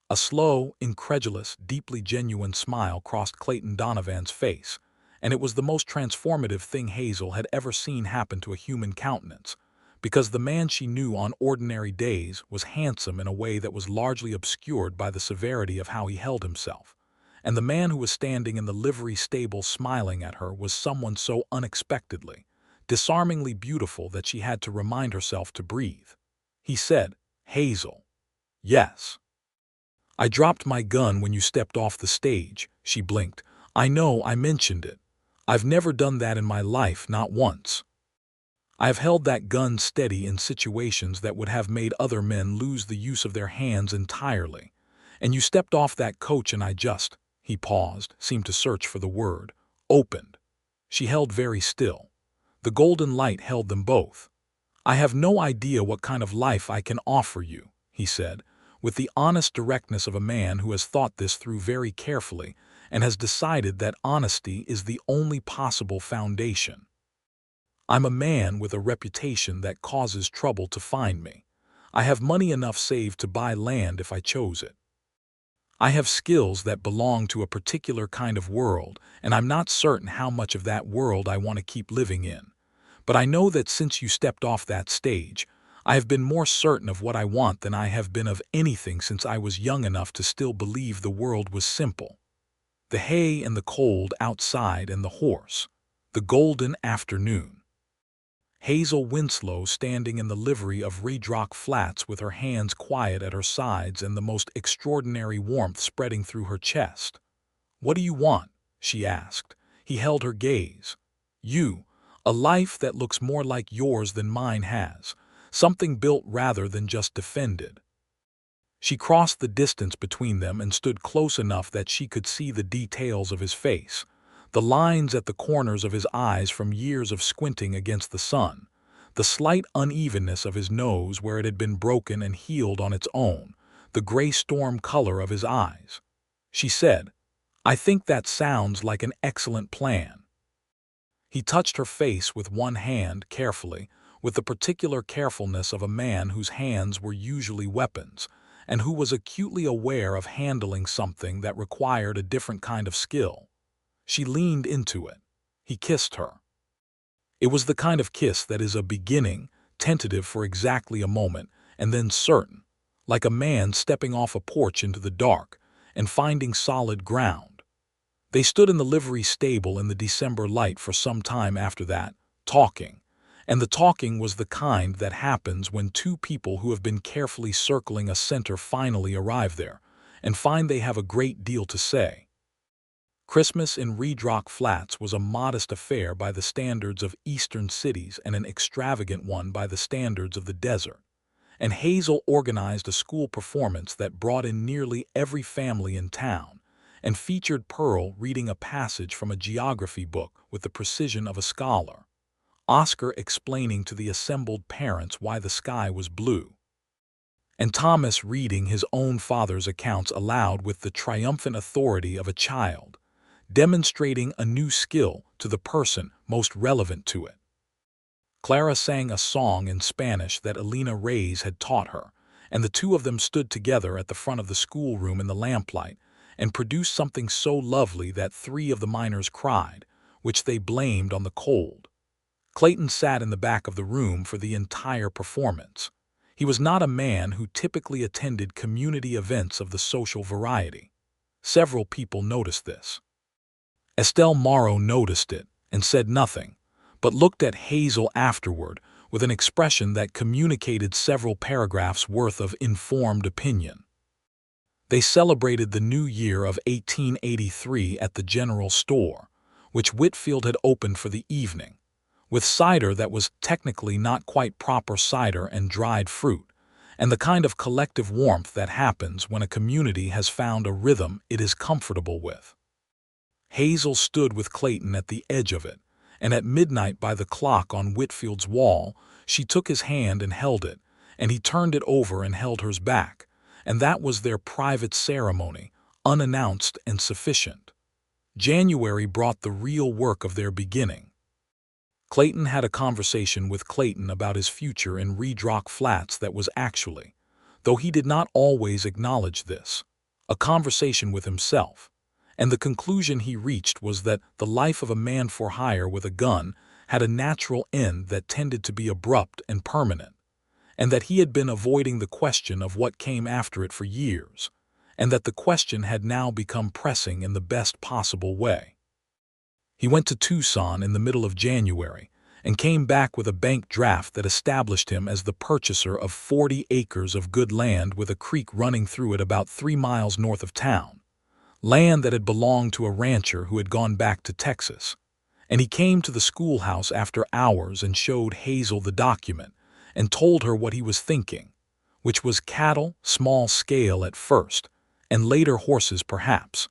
A slow, incredulous, deeply genuine smile crossed Clayton Donovan's face, and it was the most transformative thing Hazel had ever seen happen to a human countenance, because the man she knew on ordinary days was handsome in a way that was largely obscured by the severity of how he held himself. And the man who was standing in the livery stable smiling at her was someone so unexpectedly, disarmingly beautiful that she had to remind herself to breathe. He said, "Hazel." "Yes." "I dropped my gun when you stepped off the stage," she blinked. "I know I mentioned it. I've never done that in my life, not once. I have held that gun steady in situations that would have made other men lose the use of their hands entirely. And you stepped off that coach and I just—" He paused, seemed to search for the word. "Opened." She held very still. The golden light held them both. "I have no idea what kind of life I can offer you," he said, with the honest directness of a man who has thought this through very carefully and has decided that honesty is the only possible foundation. "I'm a man with a reputation that causes trouble to find me. I have money enough saved to buy land if I chose it. I have skills that belong to a particular kind of world, and I'm not certain how much of that world I want to keep living in. But I know that since you stepped off that stage, I have been more certain of what I want than I have been of anything since I was young enough to still believe the world was simple. The hay and the cold outside and the horse. The golden afternoon. Hazel Winslow standing in the livery of Redrock Flats with her hands quiet at her sides and the most extraordinary warmth spreading through her chest. "What do you want?" she asked. He held her gaze. "You. A life that looks more like yours than mine has. Something built rather than just defended." She crossed the distance between them and stood close enough that she could see the details of his face, the lines at the corners of his eyes from years of squinting against the sun, the slight unevenness of his nose where it had been broken and healed on its own, the gray storm color of his eyes. She said, "I think that sounds like an excellent plan." He touched her face with one hand carefully, with the particular carefulness of a man whose hands were usually weapons, and who was acutely aware of handling something that required a different kind of skill. She leaned into it. He kissed her. It was the kind of kiss that is a beginning, tentative for exactly a moment, and then certain, like a man stepping off a porch into the dark and finding solid ground. They stood in the livery stable in the December light for some time after that, talking, and the talking was the kind that happens when two people who have been carefully circling a center finally arrive there and find they have a great deal to say. Christmas in Redrock Flats was a modest affair by the standards of eastern cities and an extravagant one by the standards of the desert, and Hazel organized a school performance that brought in nearly every family in town and featured Pearl reading a passage from a geography book with the precision of a scholar, Oscar explaining to the assembled parents why the sky was blue, and Thomas reading his own father's accounts aloud with the triumphant authority of a child, demonstrating a new skill to the person most relevant to it. Clara sang a song in Spanish that Elena Reyes had taught her, and the two of them stood together at the front of the schoolroom in the lamplight and produced something so lovely that 3 of the minors cried, which they blamed on the cold. Clayton sat in the back of the room for the entire performance. He was not a man who typically attended community events of the social variety. Several people noticed this. Estelle Morrow noticed it and said nothing, but looked at Hazel afterward with an expression that communicated several paragraphs worth of informed opinion. They celebrated the new year of 1883 at the general store, which Whitfield had opened for the evening, with cider that was technically not quite proper cider and dried fruit, and the kind of collective warmth that happens when a community has found a rhythm it is comfortable with. Hazel stood with Clayton at the edge of it, and at midnight by the clock on Whitfield's wall, she took his hand and held it, and he turned it over and held hers back, and that was their private ceremony, unannounced and sufficient. January brought the real work of their beginning. Clayton had a conversation with Clayton about his future in Redrock Flats that was actually, though he did not always acknowledge this, a conversation with himself, and the conclusion he reached was that the life of a man for hire with a gun had a natural end that tended to be abrupt and permanent, and that he had been avoiding the question of what came after it for years, and that the question had now become pressing in the best possible way. He went to Tucson in the middle of January and came back with a bank draft that established him as the purchaser of 40 acres of good land with a creek running through it about 3 miles north of town, land that had belonged to a rancher who had gone back to Texas. And he came to the schoolhouse after hours and showed Hazel the document and told her what he was thinking, which was cattle, small scale at first, and later horses perhaps.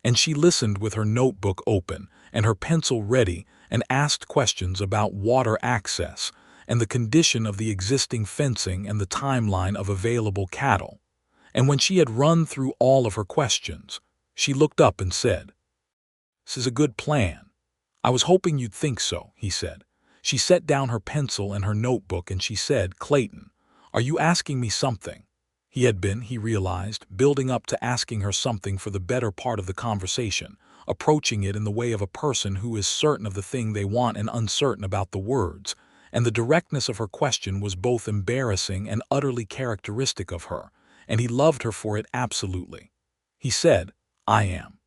And she listened with her notebook open and her pencil ready and asked questions about water access and the condition of the existing fencing and the timeline of available cattle. And when she had run through all of her questions, she looked up and said, "This is a good plan. I was hoping you'd think so," he said. She set down her pencil and her notebook and she said, "Clayton, are you asking me something?" He had been, he realized, building up to asking her something for the better part of the conversation, approaching it in the way of a person who is certain of the thing they want and uncertain about the words, and the directness of her question was both embarrassing and utterly characteristic of her, and he loved her for it absolutely. He said, "I am."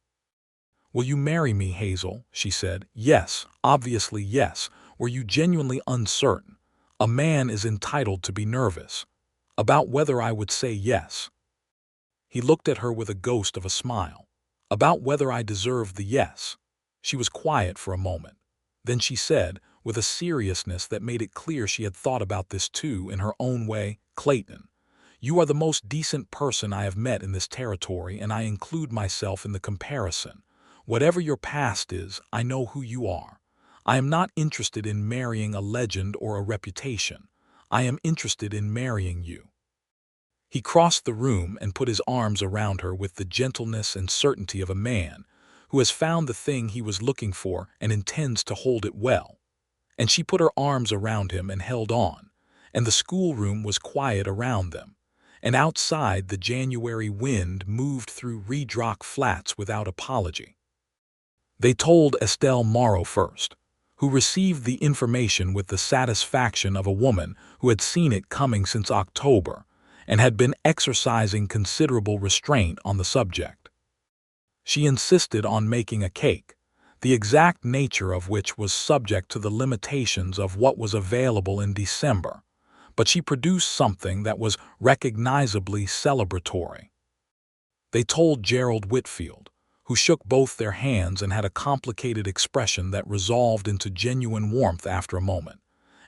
"Will you marry me, Hazel?" she said. "Yes, obviously yes." "Were you genuinely uncertain? A man is entitled to be nervous. About whether I would say yes." He looked at her with a ghost of a smile. "About whether I deserved the yes." She was quiet for a moment. Then she said, with a seriousness that made it clear she had thought about this too in her own way, "Clayton, you are the most decent person I have met in this territory, and I include myself in the comparison. Whatever your past is, I know who you are. I am not interested in marrying a legend or a reputation. I am interested in marrying you." He crossed the room and put his arms around her with the gentleness and certainty of a man who has found the thing he was looking for and intends to hold it well. And she put her arms around him and held on, and the schoolroom was quiet around them, and outside the January wind moved through Redrock Flats without apology. They told Estelle Morrow first, who received the information with the satisfaction of a woman who had seen it coming since October and had been exercising considerable restraint on the subject. She insisted on making a cake, the exact nature of which was subject to the limitations of what was available in December, but she produced something that was recognizably celebratory. They told Gerald Whitfield, who shook both their hands and had a complicated expression that resolved into genuine warmth after a moment,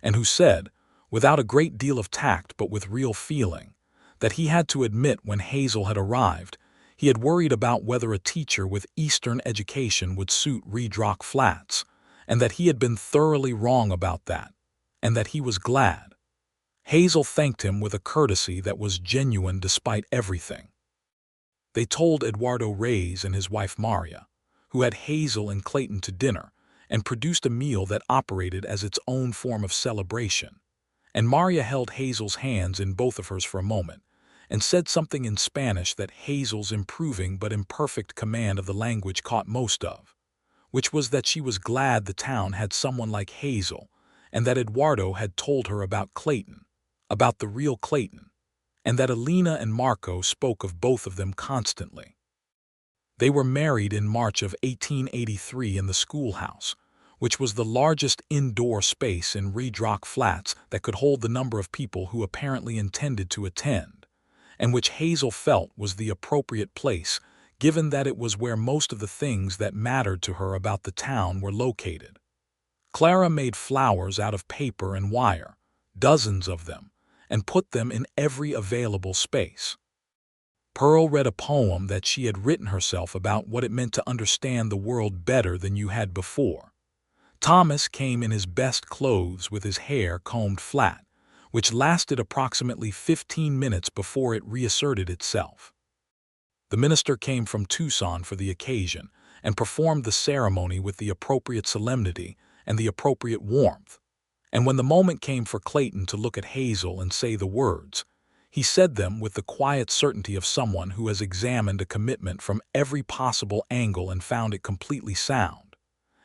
and who said, without a great deal of tact but with real feeling, that he had to admit when Hazel had arrived, he had worried about whether a teacher with Eastern education would suit Redrock Flats, and that he had been thoroughly wrong about that, and that he was glad. Hazel thanked him with a courtesy that was genuine despite everything. They told Eduardo Reyes and his wife Maria, who had Hazel and Clayton to dinner, and produced a meal that operated as its own form of celebration. And Maria held Hazel's hands in both of hers for a moment, and said something in Spanish that Hazel's improving but imperfect command of the language caught most of, which was that she was glad the town had someone like Hazel, and that Eduardo had told her about Clayton, about the real Clayton, and that Alina and Marco spoke of both of them constantly. They were married in March of 1883 in the schoolhouse, which was the largest indoor space in Redrock Flats that could hold the number of people who apparently intended to attend, and which Hazel felt was the appropriate place, given that it was where most of the things that mattered to her about the town were located. Clara made flowers out of paper and wire, dozens of them, and put them in every available space. Pearl read a poem that she had written herself about what it meant to understand the world better than you had before. Thomas came in his best clothes with his hair combed flat, which lasted approximately 15 minutes before it reasserted itself. The minister came from Tucson for the occasion and performed the ceremony with the appropriate solemnity and the appropriate warmth. And when the moment came for Clayton to look at Hazel and say the words, he said them with the quiet certainty of someone who has examined a commitment from every possible angle and found it completely sound.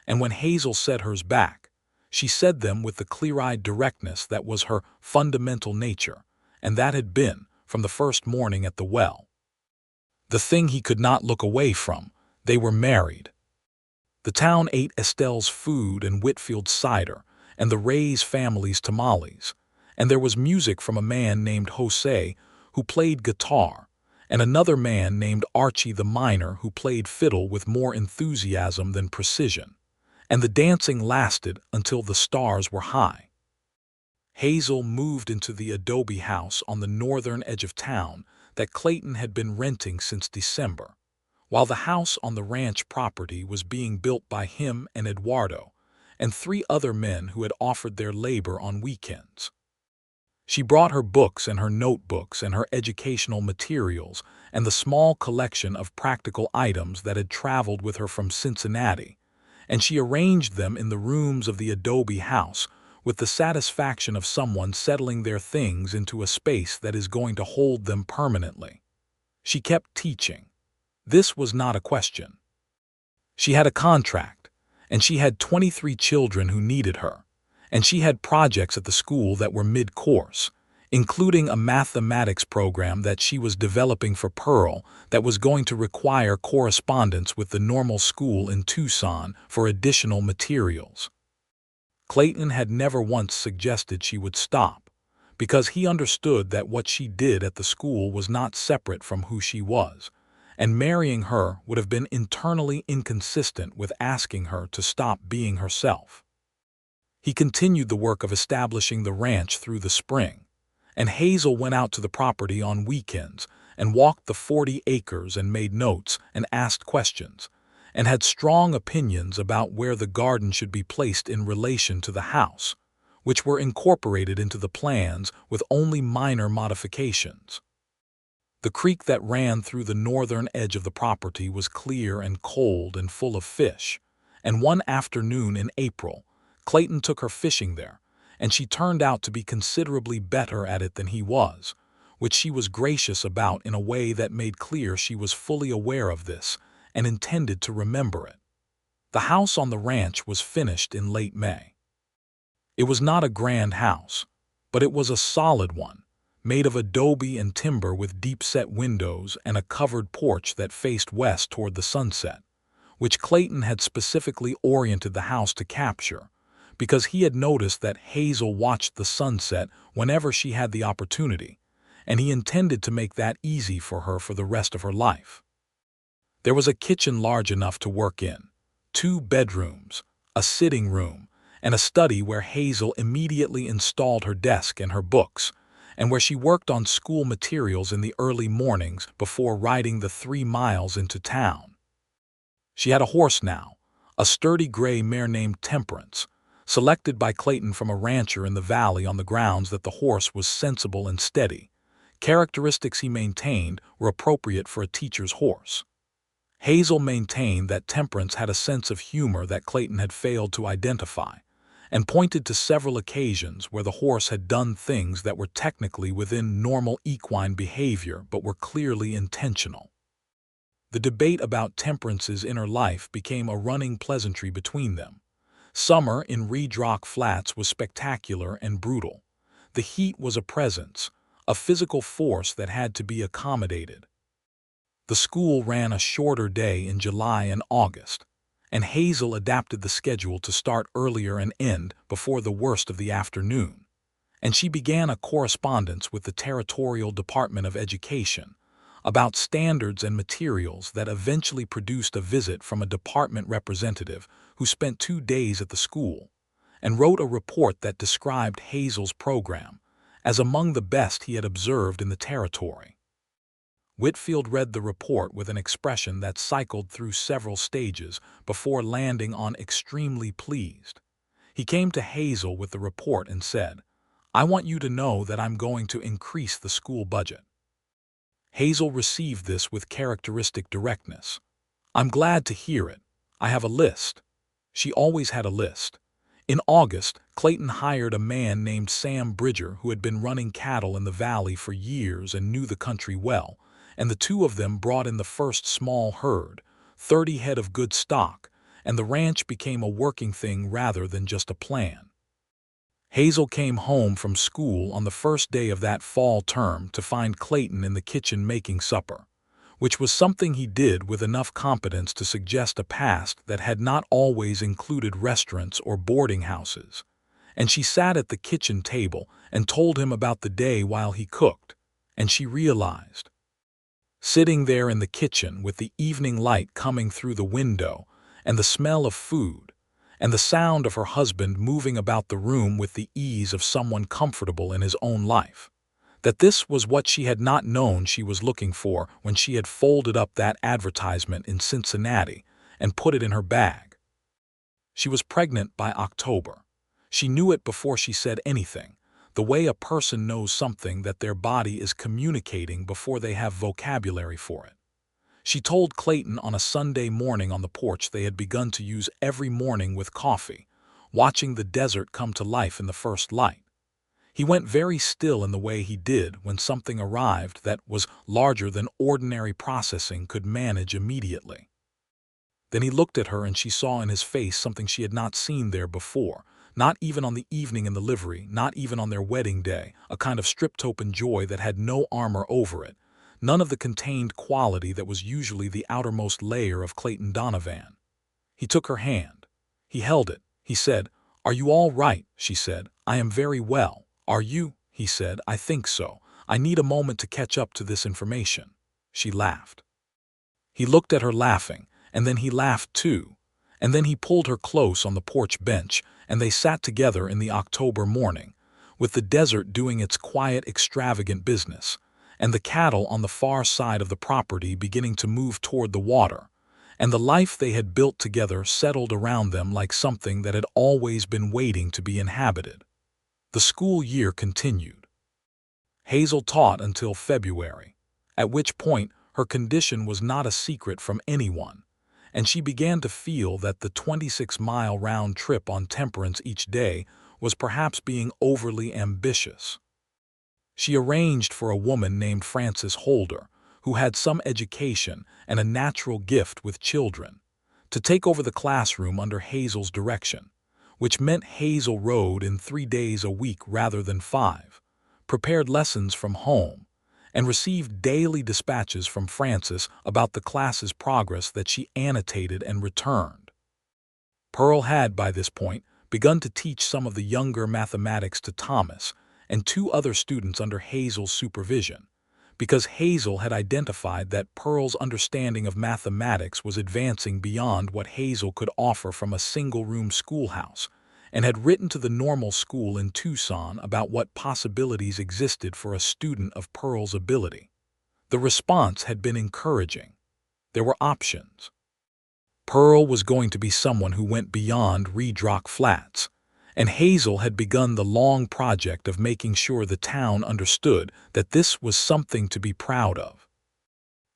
And when Hazel said hers back, she said them with the clear-eyed directness that was her fundamental nature, and that had been, from the first morning at the well, the thing he could not look away from. They were married. The town ate Estelle's food and Whitfield's cider, and the Ray's family's tamales, and there was music from a man named Jose who played guitar, and another man named Archie the miner who played fiddle with more enthusiasm than precision, and the dancing lasted until the stars were high. Hazel moved into the adobe house on the northern edge of town that Clayton had been renting since December, while the house on the ranch property was being built by him and Eduardo, and 3 other men who had offered their labor on weekends. She brought her books and her notebooks and her educational materials and the small collection of practical items that had traveled with her from Cincinnati, and she arranged them in the rooms of the adobe house with the satisfaction of someone settling their things into a space that is going to hold them permanently. She kept teaching. This was not a question. She had a contract, and she had 23 children who needed her, and she had projects at the school that were mid-course, including a mathematics program that she was developing for Pearl that was going to require correspondence with the normal school in Tucson for additional materials. Clayton had never once suggested she would stop, because he understood that what she did at the school was not separate from who she was, and marrying her would have been internally inconsistent with asking her to stop being herself. He continued the work of establishing the ranch through the spring, and Hazel went out to the property on weekends and walked the 40 acres and made notes and asked questions, and had strong opinions about where the garden should be placed in relation to the house, which were incorporated into the plans with only minor modifications. The creek that ran through the northern edge of the property was clear and cold and full of fish, and one afternoon in April, Clayton took her fishing there, and she turned out to be considerably better at it than he was, which she was gracious about in a way that made clear she was fully aware of this and intended to remember it. The house on the ranch was finished in late May. It was not a grand house, but it was a solid one, made of adobe and timber with deep-set windows and a covered porch that faced west toward the sunset, which Clayton had specifically oriented the house to capture, because he had noticed that Hazel watched the sunset whenever she had the opportunity, and he intended to make that easy for her for the rest of her life. There was a kitchen large enough to work in, 2 bedrooms, a sitting room, and a study where Hazel immediately installed her desk and her books, and where she worked on school materials in the early mornings before riding the 3 miles into town. She had a horse now, a sturdy gray mare named Temperance, selected by Clayton from a rancher in the valley on the grounds that the horse was sensible and steady. Characteristics he maintained were appropriate for a teacher's horse. Hazel maintained that Temperance had a sense of humor that Clayton had failed to identify, and pointed to several occasions where the horse had done things that were technically within normal equine behavior but were clearly intentional. The debate about Temperance's inner life became a running pleasantry between them. Summer in Redrock Flats was spectacular and brutal. The heat was a presence, a physical force that had to be accommodated. The school ran a shorter day in July and August, and Hazel adapted the schedule to start earlier and end before the worst of the afternoon. And she began a correspondence with the Territorial Department of Education about standards and materials that eventually produced a visit from a department representative who spent 2 days at the school and wrote a report that described Hazel's program as among the best he had observed in the territory. Whitfield read the report with an expression that cycled through several stages before landing on extremely pleased. He came to Hazel with the report and said, "I want you to know that I'm going to increase the school budget." Hazel received this with characteristic directness. "I'm glad to hear it. I have a list." She always had a list. In August, Clayton hired a man named Sam Bridger who had been running cattle in the valley for years and knew the country well, and the two of them brought in the first small herd, 30 head of good stock, and the ranch became a working thing rather than just a plan. Hazel came home from school on the first day of that fall term to find Clayton in the kitchen making supper, which was something he did with enough competence to suggest a past that had not always included restaurants or boarding houses. And she sat at the kitchen table and told him about the day while he cooked, and she realized. Sitting there in the kitchen with the evening light coming through the window and the smell of food, and the sound of her husband moving about the room with the ease of someone comfortable in his own life, that this was what she had not known she was looking for when she had folded up that advertisement in Cincinnati and put it in her bag. She was pregnant by October. She knew it before she said anything, the way a person knows something that their body is communicating before they have vocabulary for it. She told Clayton on a Sunday morning on the porch they had begun to use every morning with coffee, watching the desert come to life in the first light. He went very still in the way he did when something arrived that was larger than ordinary processing could manage immediately. Then he looked at her and she saw in his face something she had not seen there before, not even on the evening in the livery, not even on their wedding day, a kind of stripped-open joy that had no armor over it, none of the contained quality that was usually the outermost layer of Clayton Donovan. He took her hand. He held it. He said, "Are you all right?" She said, "I am very well." "Are you?" He said, "I think so. I need a moment to catch up to this information." She laughed. He looked at her laughing, and then he laughed too, and then he pulled her close on the porch bench, and they sat together in the October morning, with the desert doing its quiet, extravagant business, and the cattle on the far side of the property beginning to move toward the water, and the life they had built together settled around them like something that had always been waiting to be inhabited. The school year continued. Hazel taught until February, at which point her condition was not a secret from anyone, and she began to feel that the 26-mile round trip on Temperance each day was perhaps being overly ambitious. She arranged for a woman named Frances Holder, who had some education and a natural gift with children, to take over the classroom under Hazel's direction, which meant Hazel rode in 3 days a week rather than 5, prepared lessons from home, and received daily dispatches from Frances about the class's progress that she annotated and returned. Pearl had, by this point, begun to teach some of the younger mathematics to Thomas and 2 other students under Hazel's supervision, because Hazel had identified that Pearl's understanding of mathematics was advancing beyond what Hazel could offer from a single-room schoolhouse, and had written to the normal school in Tucson about what possibilities existed for a student of Pearl's ability. The response had been encouraging. There were options. Pearl was going to be someone who went beyond Redrock Flats, and Hazel had begun the long project of making sure the town understood that this was something to be proud of.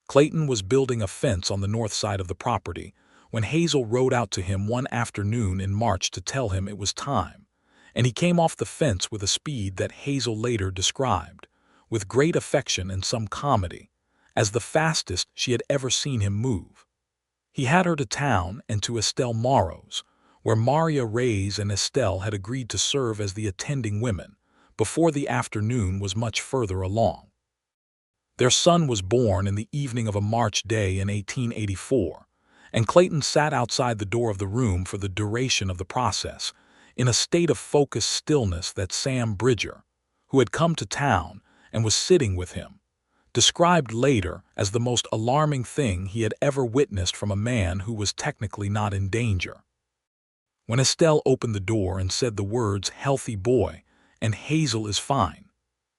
Clayton was building a fence on the north side of the property when Hazel rode out to him one afternoon in March to tell him it was time, and he came off the fence with a speed that Hazel later described, with great affection and some comedy, as the fastest she had ever seen him move. He had her to town and to Estelle Morrow's, where Maria Reyes and Estelle had agreed to serve as the attending women, before the afternoon was much further along. Their son was born in the evening of a March day in 1884, and Clayton sat outside the door of the room for the duration of the process, in a state of focused stillness that Sam Bridger, who had come to town and was sitting with him, described later as the most alarming thing he had ever witnessed from a man who was technically not in danger. When Estelle opened the door and said the words "healthy boy" and "Hazel is fine,"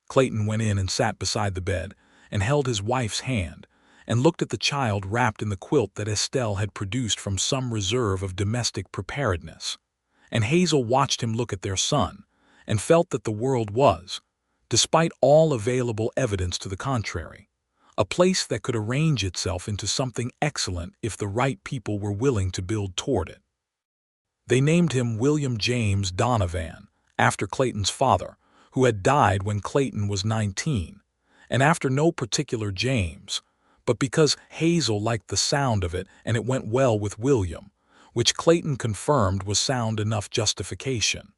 Clayton went in and sat beside the bed and held his wife's hand and looked at the child wrapped in the quilt that Estelle had produced from some reserve of domestic preparedness. And Hazel watched him look at their son and felt that the world was, despite all available evidence to the contrary, a place that could arrange itself into something excellent if the right people were willing to build toward it. They named him William James Donovan, after Clayton's father, who had died when Clayton was 19, and after no particular James, but because Hazel liked the sound of it and it went well with William, which Clayton confirmed was sound enough justification.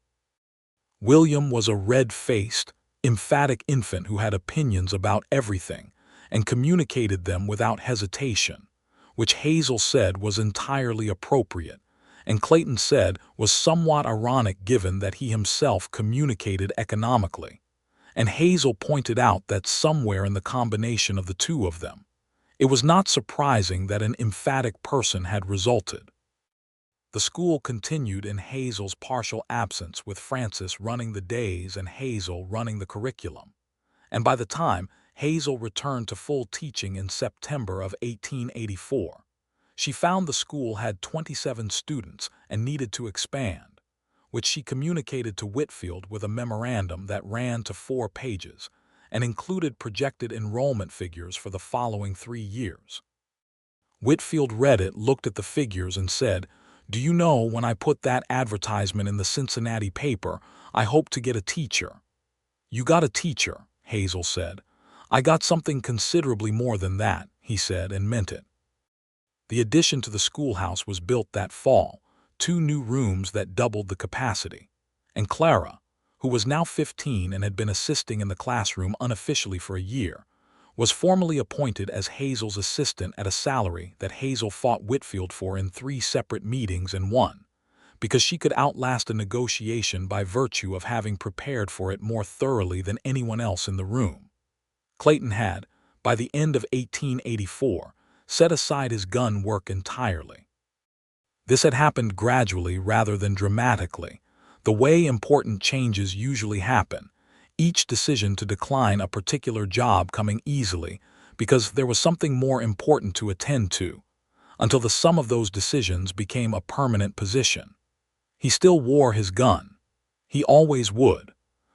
William was a red-faced, emphatic infant who had opinions about everything and communicated them without hesitation, which Hazel said was entirely appropriate, and Clayton said was somewhat ironic given that he himself communicated economically, and Hazel pointed out that somewhere in the combination of the two of them, it was not surprising that an emphatic person had resulted. The school continued in Hazel's partial absence, with Frances running the days and Hazel running the curriculum, and by the time Hazel returned to full teaching in September of 1884, she found the school had 27 students and needed to expand, which she communicated to Whitfield with a memorandum that ran to 4 pages and included projected enrollment figures for the following 3 years. Whitfield read it, looked at the figures, and said, "Do you know, when I put that advertisement in the Cincinnati paper, I hoped to get a teacher." "You got a teacher," Hazel said. "I got something considerably more than that," he said, and meant it. The addition to the schoolhouse was built that fall, 2 new rooms that doubled the capacity, and Clara, who was now 15 and had been assisting in the classroom unofficially for a year, was formally appointed as Hazel's assistant at a salary that Hazel fought Whitfield for in 3 separate meetings and won, because she could outlast a negotiation by virtue of having prepared for it more thoroughly than anyone else in the room. Clayton had, by the end of 1884, set aside his gun work entirely. This had happened gradually rather than dramatically, the way important changes usually happen, each decision to decline a particular job coming easily because there was something more important to attend to, until the sum of those decisions became a permanent position. He still wore his gun. He always would,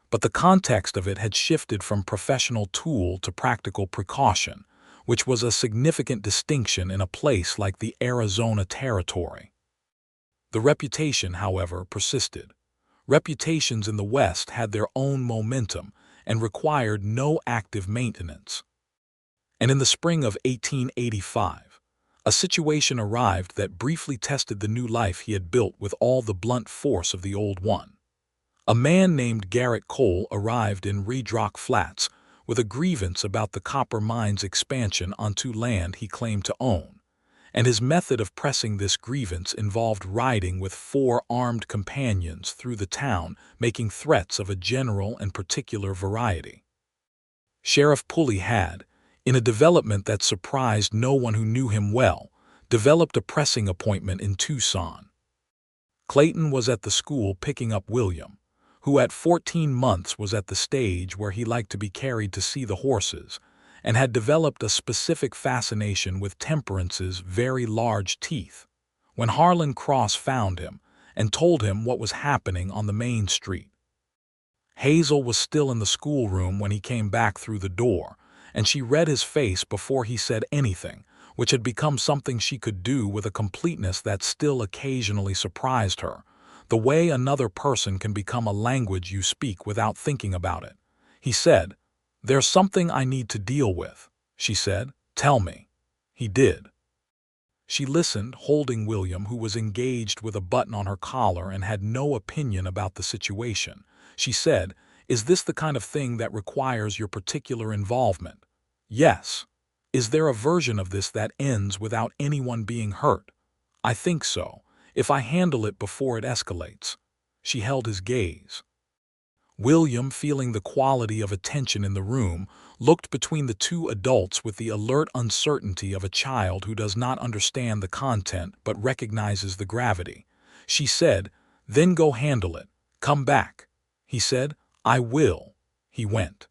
but the context of it had shifted from professional tool to practical precaution, which was a significant distinction in a place like the Arizona Territory. The reputation, however, persisted. Reputations in the West had their own momentum and required no active maintenance. And in the spring of 1885, a situation arrived that briefly tested the new life he had built with all the blunt force of the old one. A man named Garrett Cole arrived in Redrock Flats with a grievance about the copper mine's expansion onto land he claimed to own, and his method of pressing this grievance involved riding with 4 armed companions through the town, making threats of a general and particular variety. Sheriff Pulley had, in a development that surprised no one who knew him well, developed a pressing appointment in Tucson. Clayton was at the school picking up William, who at 14 months was at the stage where he liked to be carried to see the horses, and had developed a specific fascination with Temperance's very large teeth, when Harlan Cross found him and told him what was happening on the main street. Hazel was still in the schoolroom when he came back through the door, and she read his face before he said anything, which had become something she could do with a completeness that still occasionally surprised her, the way another person can become a language you speak without thinking about it. He said, "There's something I need to deal with," she said. "Tell me." He did. She listened, holding William, who was engaged with a button on her collar and had no opinion about the situation. She said, "Is this the kind of thing that requires your particular involvement?" "Yes." "Is there a version of this that ends without anyone being hurt?" I think so, if I handle it before it escalates. She held his gaze. William, feeling the quality of attention in the room, looked between the two adults with the alert uncertainty of a child who does not understand the content but recognizes the gravity. She said, "Then go handle it. Come back." He said, "I will." He went.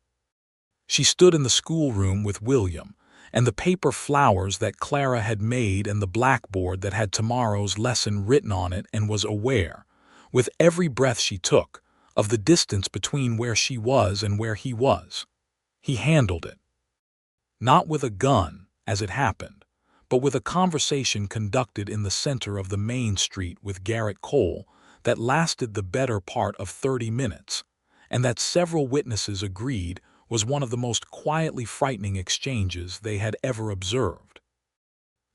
She stood in the schoolroom with William, and the paper flowers that Clara had made and the blackboard that had tomorrow's lesson written on it, and was aware, with every breath she took, of the distance between where she was and where he was. He handled it. Not with a gun, as it happened, but with a conversation conducted in the center of the main street with Garrett Cole that lasted the better part of 30 minutes, and that several witnesses agreed was one of the most quietly frightening exchanges they had ever observed.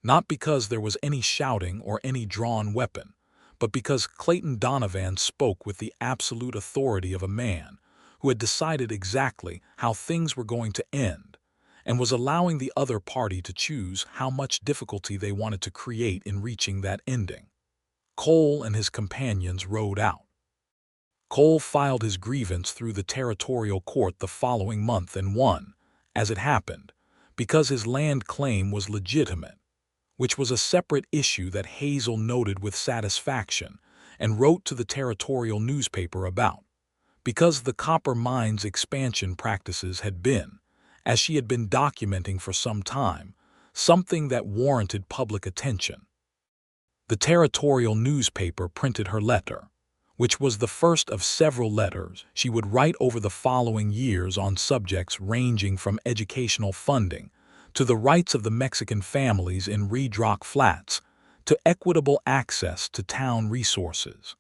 Not because there was any shouting or any drawn weapon, but because Clayton Donovan spoke with the absolute authority of a man who had decided exactly how things were going to end and was allowing the other party to choose how much difficulty they wanted to create in reaching that ending. Cole and his companions rode out. Cole filed his grievance through the territorial court the following month and won, as it happened, because his land claim was legitimate, which was a separate issue that Hazel noted with satisfaction and wrote to the territorial newspaper about, because the copper mines expansion practices had been, as she had been documenting for some time, something that warranted public attention. The territorial newspaper printed her letter, which was the first of several letters she would write over the following years on subjects ranging from educational funding to the rights of the Mexican families in Redrock Flats to equitable access to town resources.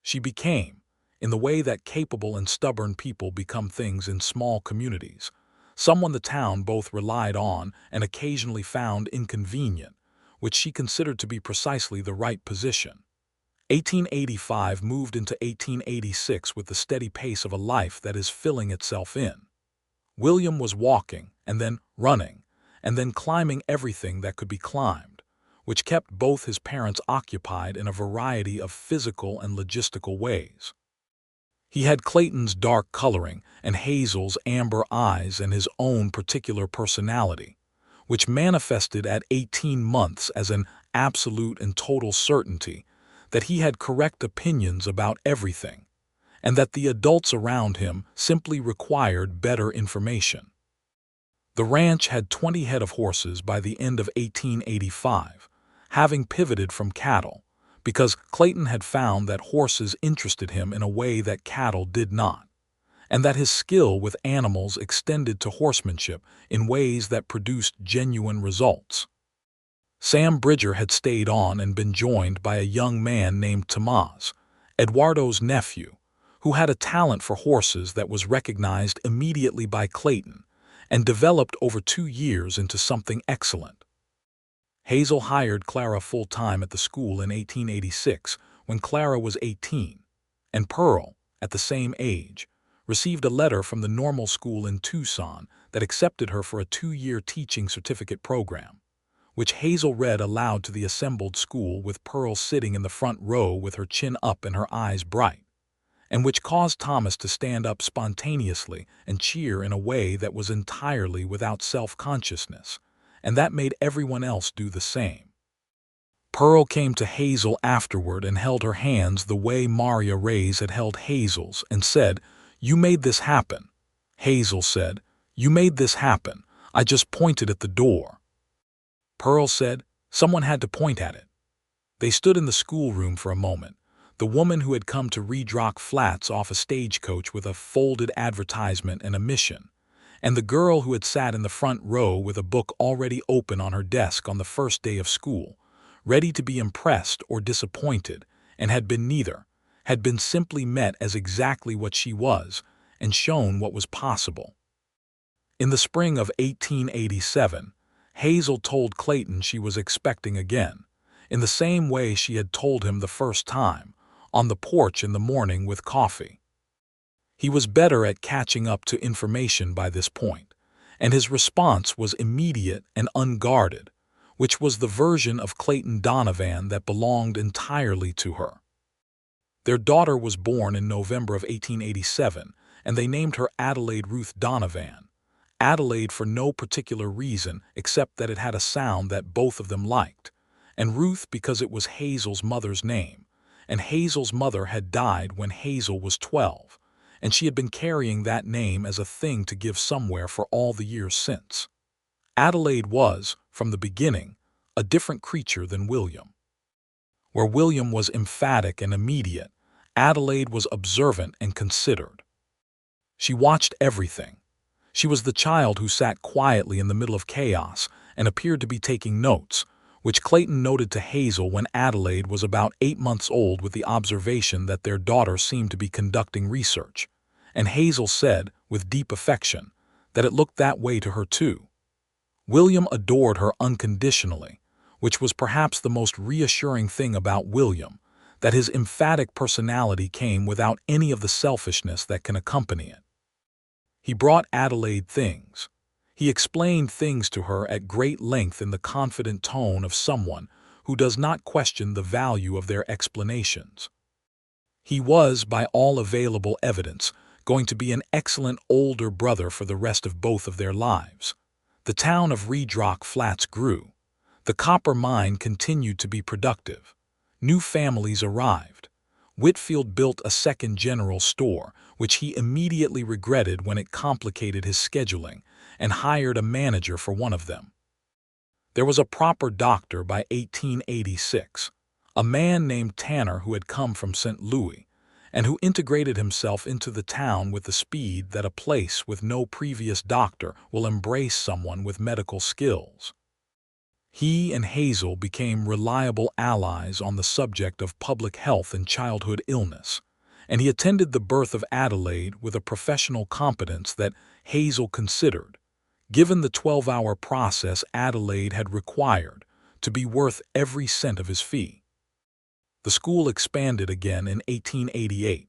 She became, in the way that capable and stubborn people become things in small communities, someone the town both relied on and occasionally found inconvenient, which she considered to be precisely the right position. 1885 moved into 1886 with the steady pace of a life that is filling itself in. William was walking, and then running, and then climbing everything that could be climbed, which kept both his parents occupied in a variety of physical and logistical ways. He had Clayton's dark coloring and Hazel's amber eyes and his own particular personality, which manifested at 18 months as an absolute and total certainty that he had correct opinions about everything, and that the adults around him simply required better information. The ranch had 20 head of horses by the end of 1885, having pivoted from cattle, because Clayton had found that horses interested him in a way that cattle did not, and that his skill with animals extended to horsemanship in ways that produced genuine results. Sam Bridger had stayed on and been joined by a young man named Tomás, Eduardo's nephew, who had a talent for horses that was recognized immediately by Clayton and developed over 2 years into something excellent. Hazel hired Clara full-time at the school in 1886 when Clara was 18, and Pearl, at the same age, received a letter from the normal school in Tucson that accepted her for a 2-year teaching certificate program, which Hazel read aloud to the assembled school with Pearl sitting in the front row with her chin up and her eyes bright, and which caused Thomas to stand up spontaneously and cheer in a way that was entirely without self-consciousness, and that made everyone else do the same. Pearl came to Hazel afterward and held her hands the way Maria Reyes had held Hazel's and said, "You made this happen." Hazel said, "You made this happen. I just pointed at the door." Pearl said, "Someone had to point at it." They stood in the schoolroom for a moment, the woman who had come to Redrock Flats off a stagecoach with a folded advertisement and a mission, and the girl who had sat in the front row with a book already open on her desk on the first day of school, ready to be impressed or disappointed, and had been neither, had been simply met as exactly what she was and shown what was possible. In the spring of 1887, Hazel told Clayton she was expecting again, in the same way she had told him the first time, on the porch in the morning with coffee. He was better at catching up to information by this point, and his response was immediate and unguarded, which was the version of Clayton Donovan that belonged entirely to her. Their daughter was born in November of 1887, and they named her Adelaide Ruth Donovan. Adelaide for no particular reason except that it had a sound that both of them liked, and Ruth because it was Hazel's mother's name, and Hazel's mother had died when Hazel was 12, and she had been carrying that name as a thing to give somewhere for all the years since. Adelaide was, from the beginning, a different creature than William. Where William was emphatic and immediate, Adelaide was observant and considered. She watched everything. She was the child who sat quietly in the middle of chaos and appeared to be taking notes, which Clayton noted to Hazel when Adelaide was about 8 months old with the observation that their daughter seemed to be conducting research, and Hazel said, with deep affection, that it looked that way to her too. William adored her unconditionally, which was perhaps the most reassuring thing about William, that his emphatic personality came without any of the selfishness that can accompany it. He brought Adelaide things. He explained things to her at great length in the confident tone of someone who does not question the value of their explanations. He was, by all available evidence, going to be an excellent older brother for the rest of both of their lives. The town of Redrock Flats grew. The copper mine continued to be productive. New families arrived. Whitfield built a second general store, which he immediately regretted when it complicated his scheduling, and hired a manager for one of them. There was a proper doctor by 1886, a man named Tanner who had come from St. Louis, and who integrated himself into the town with the speed that a place with no previous doctor will embrace someone with medical skills. He and Hazel became reliable allies on the subject of public health and childhood illness, and he attended the birth of Adelaide with a professional competence that Hazel considered, given the 12-hour process Adelaide had required, to be worth every cent of his fee. The school expanded again in 1888,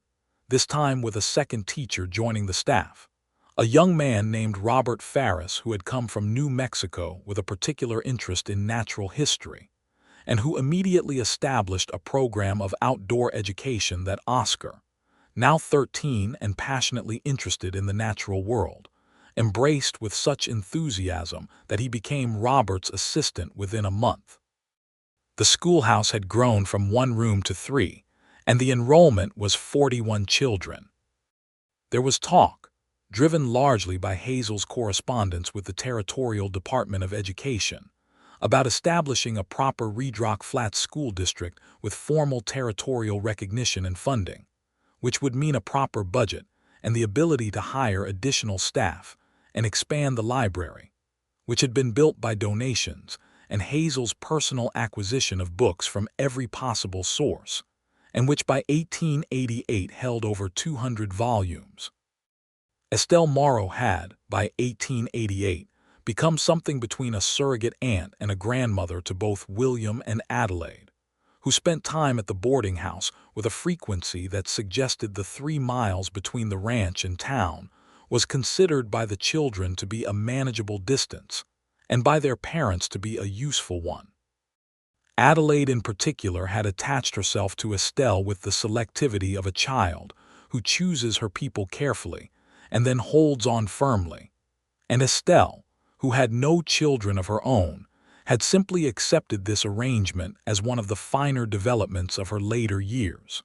this time with a second teacher joining the staff, a young man named Robert Farris who had come from New Mexico with a particular interest in natural history, and who immediately established a program of outdoor education that Oscar, now 13 and passionately interested in the natural world, embraced with such enthusiasm that he became Robert's assistant within a month. The schoolhouse had grown from 1 room to 3, and the enrollment was 41 children. There was talk, driven largely by Hazel's correspondence with the Territorial Department of Education, about establishing a proper Redrock Flats school district with formal territorial recognition and funding, which would mean a proper budget and the ability to hire additional staff and expand the library, which had been built by donations and Hazel's personal acquisition of books from every possible source, and which by 1888 held over 200 volumes. Estelle Morrow had, by 1888, become something between a surrogate aunt and a grandmother to both William and Adelaide, who spent time at the boarding house with a frequency that suggested the 3 miles between the ranch and town was considered by the children to be a manageable distance, and by their parents to be a useful one. Adelaide in particular had attached herself to Estelle with the selectivity of a child who chooses her people carefully and then holds on firmly, and Estelle, who had no children of her own, had simply accepted this arrangement as one of the finer developments of her later years.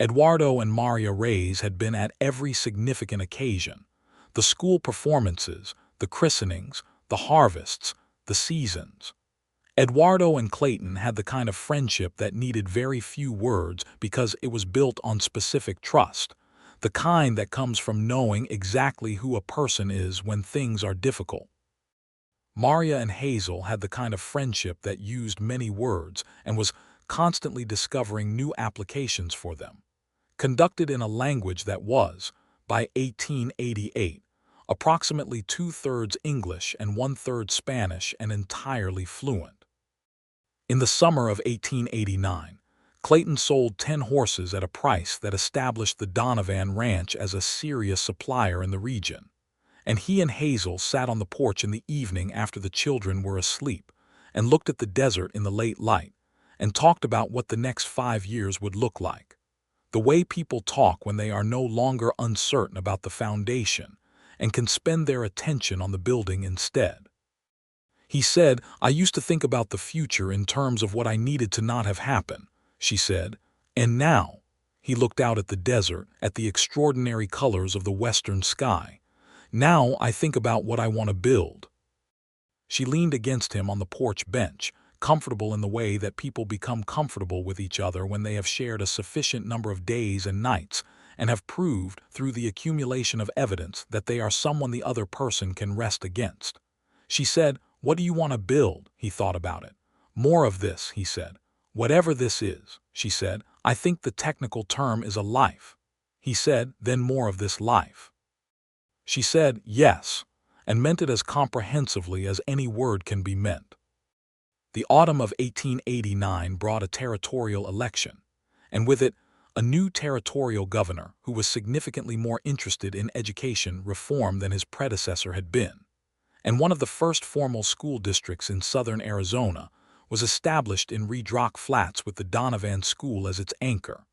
Eduardo and Maria Reyes had been at every significant occasion: the school performances, the christenings, the harvests, the seasons. Eduardo and Clayton had the kind of friendship that needed very few words because it was built on specific trust, the kind that comes from knowing exactly who a person is when things are difficult. Maria and Hazel had the kind of friendship that used many words and was constantly discovering new applications for them, conducted in a language that was, by 1888, approximately 2/3 English and 1/3 Spanish and entirely fluent. In the summer of 1889, Clayton sold 10 horses at a price that established the Donovan Ranch as a serious supplier in the region, and he and Hazel sat on the porch in the evening after the children were asleep and looked at the desert in the late light, and talked about what the next 5 years would look like. The way people talk when they are no longer uncertain about the foundation and can spend their attention on the building instead. He said, "I used to think about the future in terms of what I needed to not have happen," she said, "and now," he looked out at the desert, at the extraordinary colors of the western sky, "now I think about what I want to build." She leaned against him on the porch bench, comfortable in the way that people become comfortable with each other when they have shared a sufficient number of days and nights and have proved through the accumulation of evidence that they are someone the other person can rest against. She said, "What do you want to build?" He thought about it. "More of this," he said. "Whatever this is," she said. "I think the technical term is a life." He said, "Then more of this life." She said, "Yes," and meant it as comprehensively as any word can be meant. The autumn of 1889 brought a territorial election, and with it, a new territorial governor who was significantly more interested in education reform than his predecessor had been. And one of the first formal school districts in southern Arizona was established in Redrock Flats with the Donovan School as its anchor,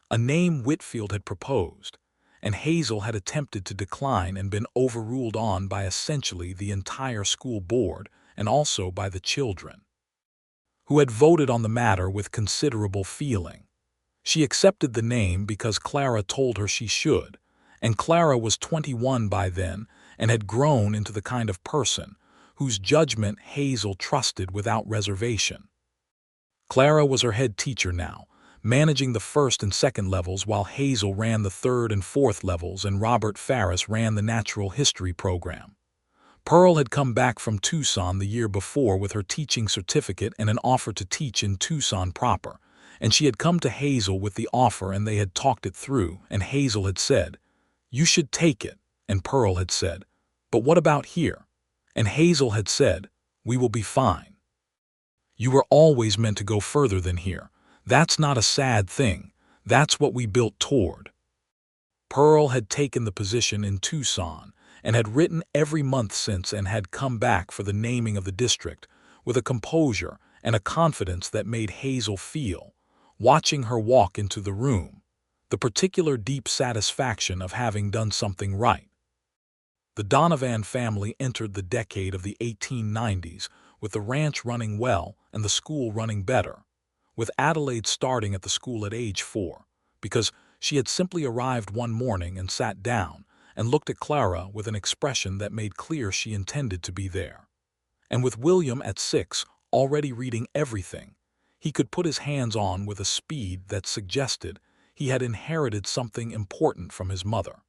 a name Whitfield had proposed, and Hazel had attempted to decline and been overruled on by essentially the entire school board and also by the children, who had voted on the matter with considerable feeling. She accepted the name because Clara told her she should, and Clara was 21 by then and had grown into the kind of person whose judgment Hazel trusted without reservation. Clara was her head teacher now, managing the first and second levels while Hazel ran the third and fourth levels and Robert Farris ran the natural history program. Pearl had come back from Tucson the year before with her teaching certificate and an offer to teach in Tucson proper, and she had come to Hazel with the offer and they had talked it through, and Hazel had said, "You should take it," and Pearl had said, "But what about here?" And Hazel had said, "We will be fine. You were always meant to go further than here. That's not a sad thing. That's what we built toward." Pearl had taken the position in Tucson and had written every month since and had come back for the naming of the district with a composure and a confidence that made Hazel feel, watching her walk into the room, the particular deep satisfaction of having done something right. The Donovan family entered the decade of the 1890s with the ranch running well and the school running better, with Adelaide starting at the school at age 4, because she had simply arrived one morning and sat down and looked at Clara with an expression that made clear she intended to be there. And with William at 6, already reading everything, he could put his hands on with a speed that suggested he had inherited something important from his mother.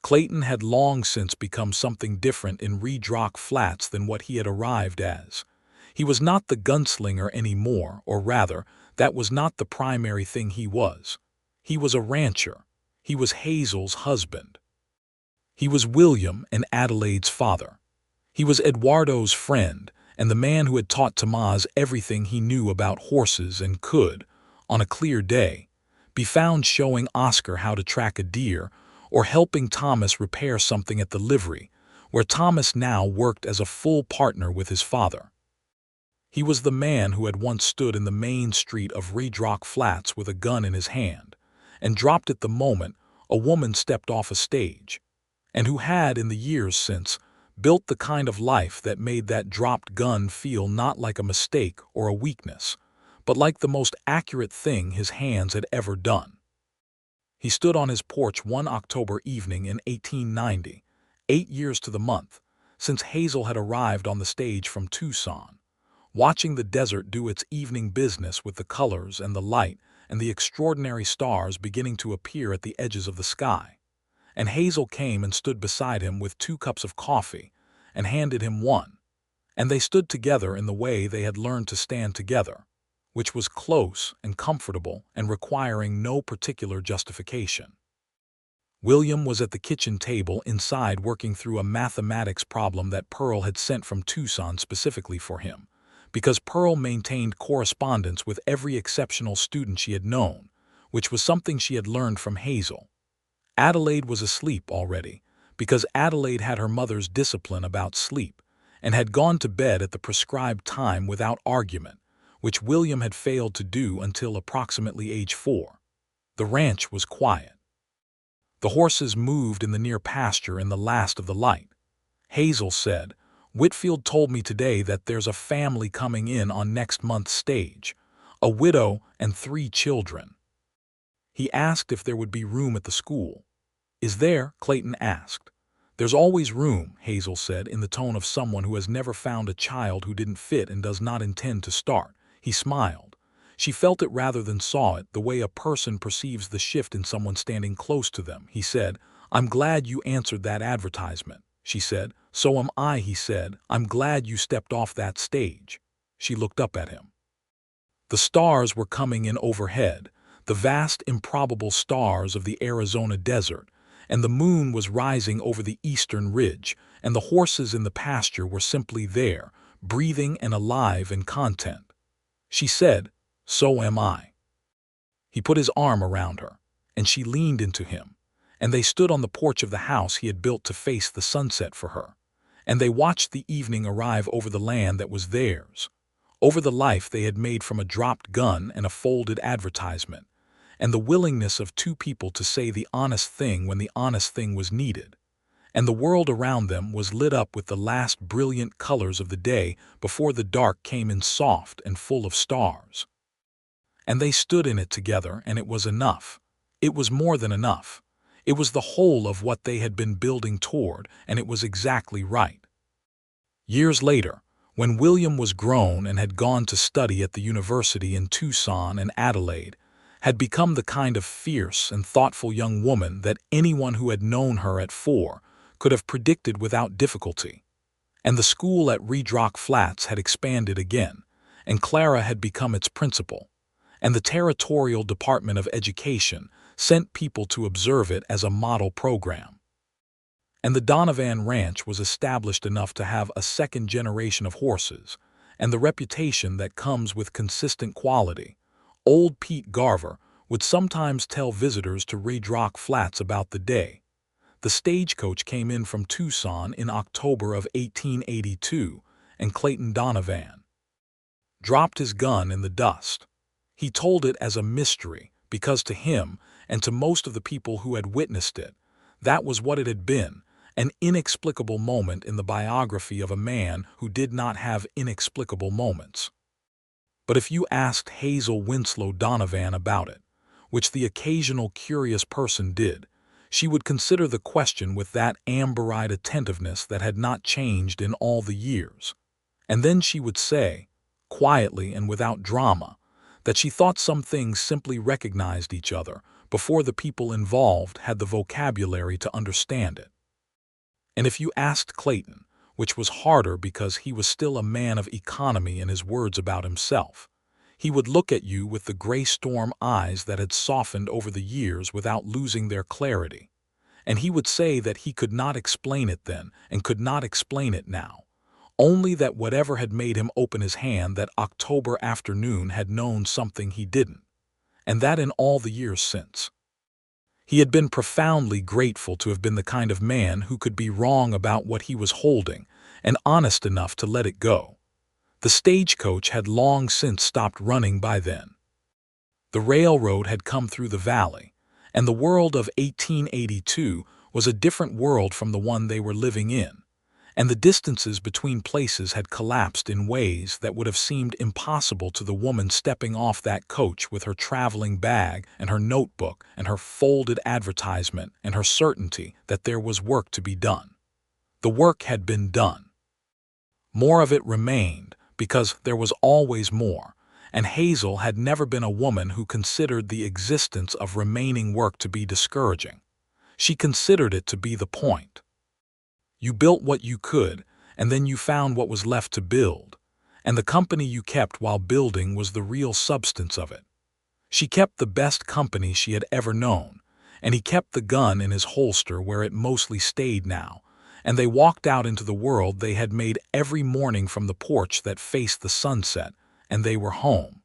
Clayton had long since become something different in Redrock Flats than what he had arrived as. He was not the gunslinger anymore, or rather, that was not the primary thing he was. He was a rancher. He was Hazel's husband. He was William and Adelaide's father. He was Eduardo's friend and the man who had taught Tomás everything he knew about horses and could, on a clear day, be found showing Oscar how to track a deer or helping Thomas repair something at the livery, where Thomas now worked as a full partner with his father. He was the man who had once stood in the main street of Redrock Flats with a gun in his hand, and dropped it the moment a woman stepped off a stage, and who had, in the years since, built the kind of life that made that dropped gun feel not like a mistake or a weakness, but like the most accurate thing his hands had ever done. He stood on his porch one October evening in 1890, 8 years to the month, since Hazel had arrived on the stage from Tucson, watching the desert do its evening business with the colors and the light and the extraordinary stars beginning to appear at the edges of the sky. And Hazel came and stood beside him with 2 cups of coffee and handed him one, and they stood together in the way they had learned to stand together, which was close and comfortable and requiring no particular justification. William was at the kitchen table inside working through a mathematics problem that Pearl had sent from Tucson specifically for him, because Pearl maintained correspondence with every exceptional student she had known, which was something she had learned from Hazel. Adelaide was asleep already, because Adelaide had her mother's discipline about sleep, and had gone to bed at the prescribed time without argument, which William had failed to do until approximately age 4. The ranch was quiet. The horses moved in the near pasture in the last of the light. Hazel said, "Whitfield told me today that there's a family coming in on next month's stage, a widow and 3 children." He asked if there would be room at the school. "Is there?" Clayton asked. "There's always room," Hazel said in the tone of someone who has never found a child who didn't fit and does not intend to start. He smiled. She felt it rather than saw it, the way a person perceives the shift in someone standing close to them. He said, "I'm glad you answered that advertisement." She said, "So am I," he said. "I'm glad you stepped off that stage." She looked up at him. The stars were coming in overhead, the vast improbable stars of the Arizona desert, and the moon was rising over the eastern ridge, and the horses in the pasture were simply there, breathing and alive in content. She said, "So am I." He put his arm around her, and she leaned into him, and they stood on the porch of the house he had built to face the sunset for her, and they watched the evening arrive over the land that was theirs, over the life they had made from a dropped gun and a folded advertisement, and the willingness of 2 people to say the honest thing when the honest thing was needed. And the world around them was lit up with the last brilliant colors of the day before the dark came in soft and full of stars. And they stood in it together, and it was enough. It was more than enough. It was the whole of what they had been building toward, and it was exactly right. Years later, when William was grown and had gone to study at the university in Tucson and Adelaide, had become the kind of fierce and thoughtful young woman that anyone who had known her at 4 could have predicted without difficulty. And the school at Redrock Flats had expanded again, and Clara had become its principal, and the Territorial Department of Education sent people to observe it as a model program. And the Donovan Ranch was established enough to have a second generation of horses, and the reputation that comes with consistent quality. Old Pete Garver would sometimes tell visitors to Redrock Flats about the day. The stagecoach came in from Tucson in October of 1882, and Clayton Donovan dropped his gun in the dust. He told it as a mystery, because to him, and to most of the people who had witnessed it, that was what it had been, an inexplicable moment in the biography of a man who did not have inexplicable moments. But if you asked Hazel Winslow Donovan about it, which the occasional curious person did, she would consider the question with that amber-eyed attentiveness that had not changed in all the years. And then she would say, quietly and without drama, that she thought some things simply recognized each other before the people involved had the vocabulary to understand it. And if you asked Clayton, which was harder because he was still a man of economy in his words about himself, he would look at you with the gray storm eyes that had softened over the years without losing their clarity, and he would say that he could not explain it then and could not explain it now, only that whatever had made him open his hand that October afternoon had known something he didn't, and that in all the years since. He had been profoundly grateful to have been the kind of man who could be wrong about what he was holding and honest enough to let it go. The stagecoach had long since stopped running by then. The railroad had come through the valley, and the world of 1882 was a different world from the one they were living in, and the distances between places had collapsed in ways that would have seemed impossible to the woman stepping off that coach with her traveling bag and her notebook and her folded advertisement and her certainty that there was work to be done. The work had been done. More of it remained, because there was always more, and Hazel had never been a woman who considered the existence of remaining work to be discouraging. She considered it to be the point. You built what you could, and then you found what was left to build, and the company you kept while building was the real substance of it. She kept the best company she had ever known, and he kept the gun in his holster where it mostly stayed now, and they walked out into the world they had made every morning from the porch that faced the sunset, and they were home.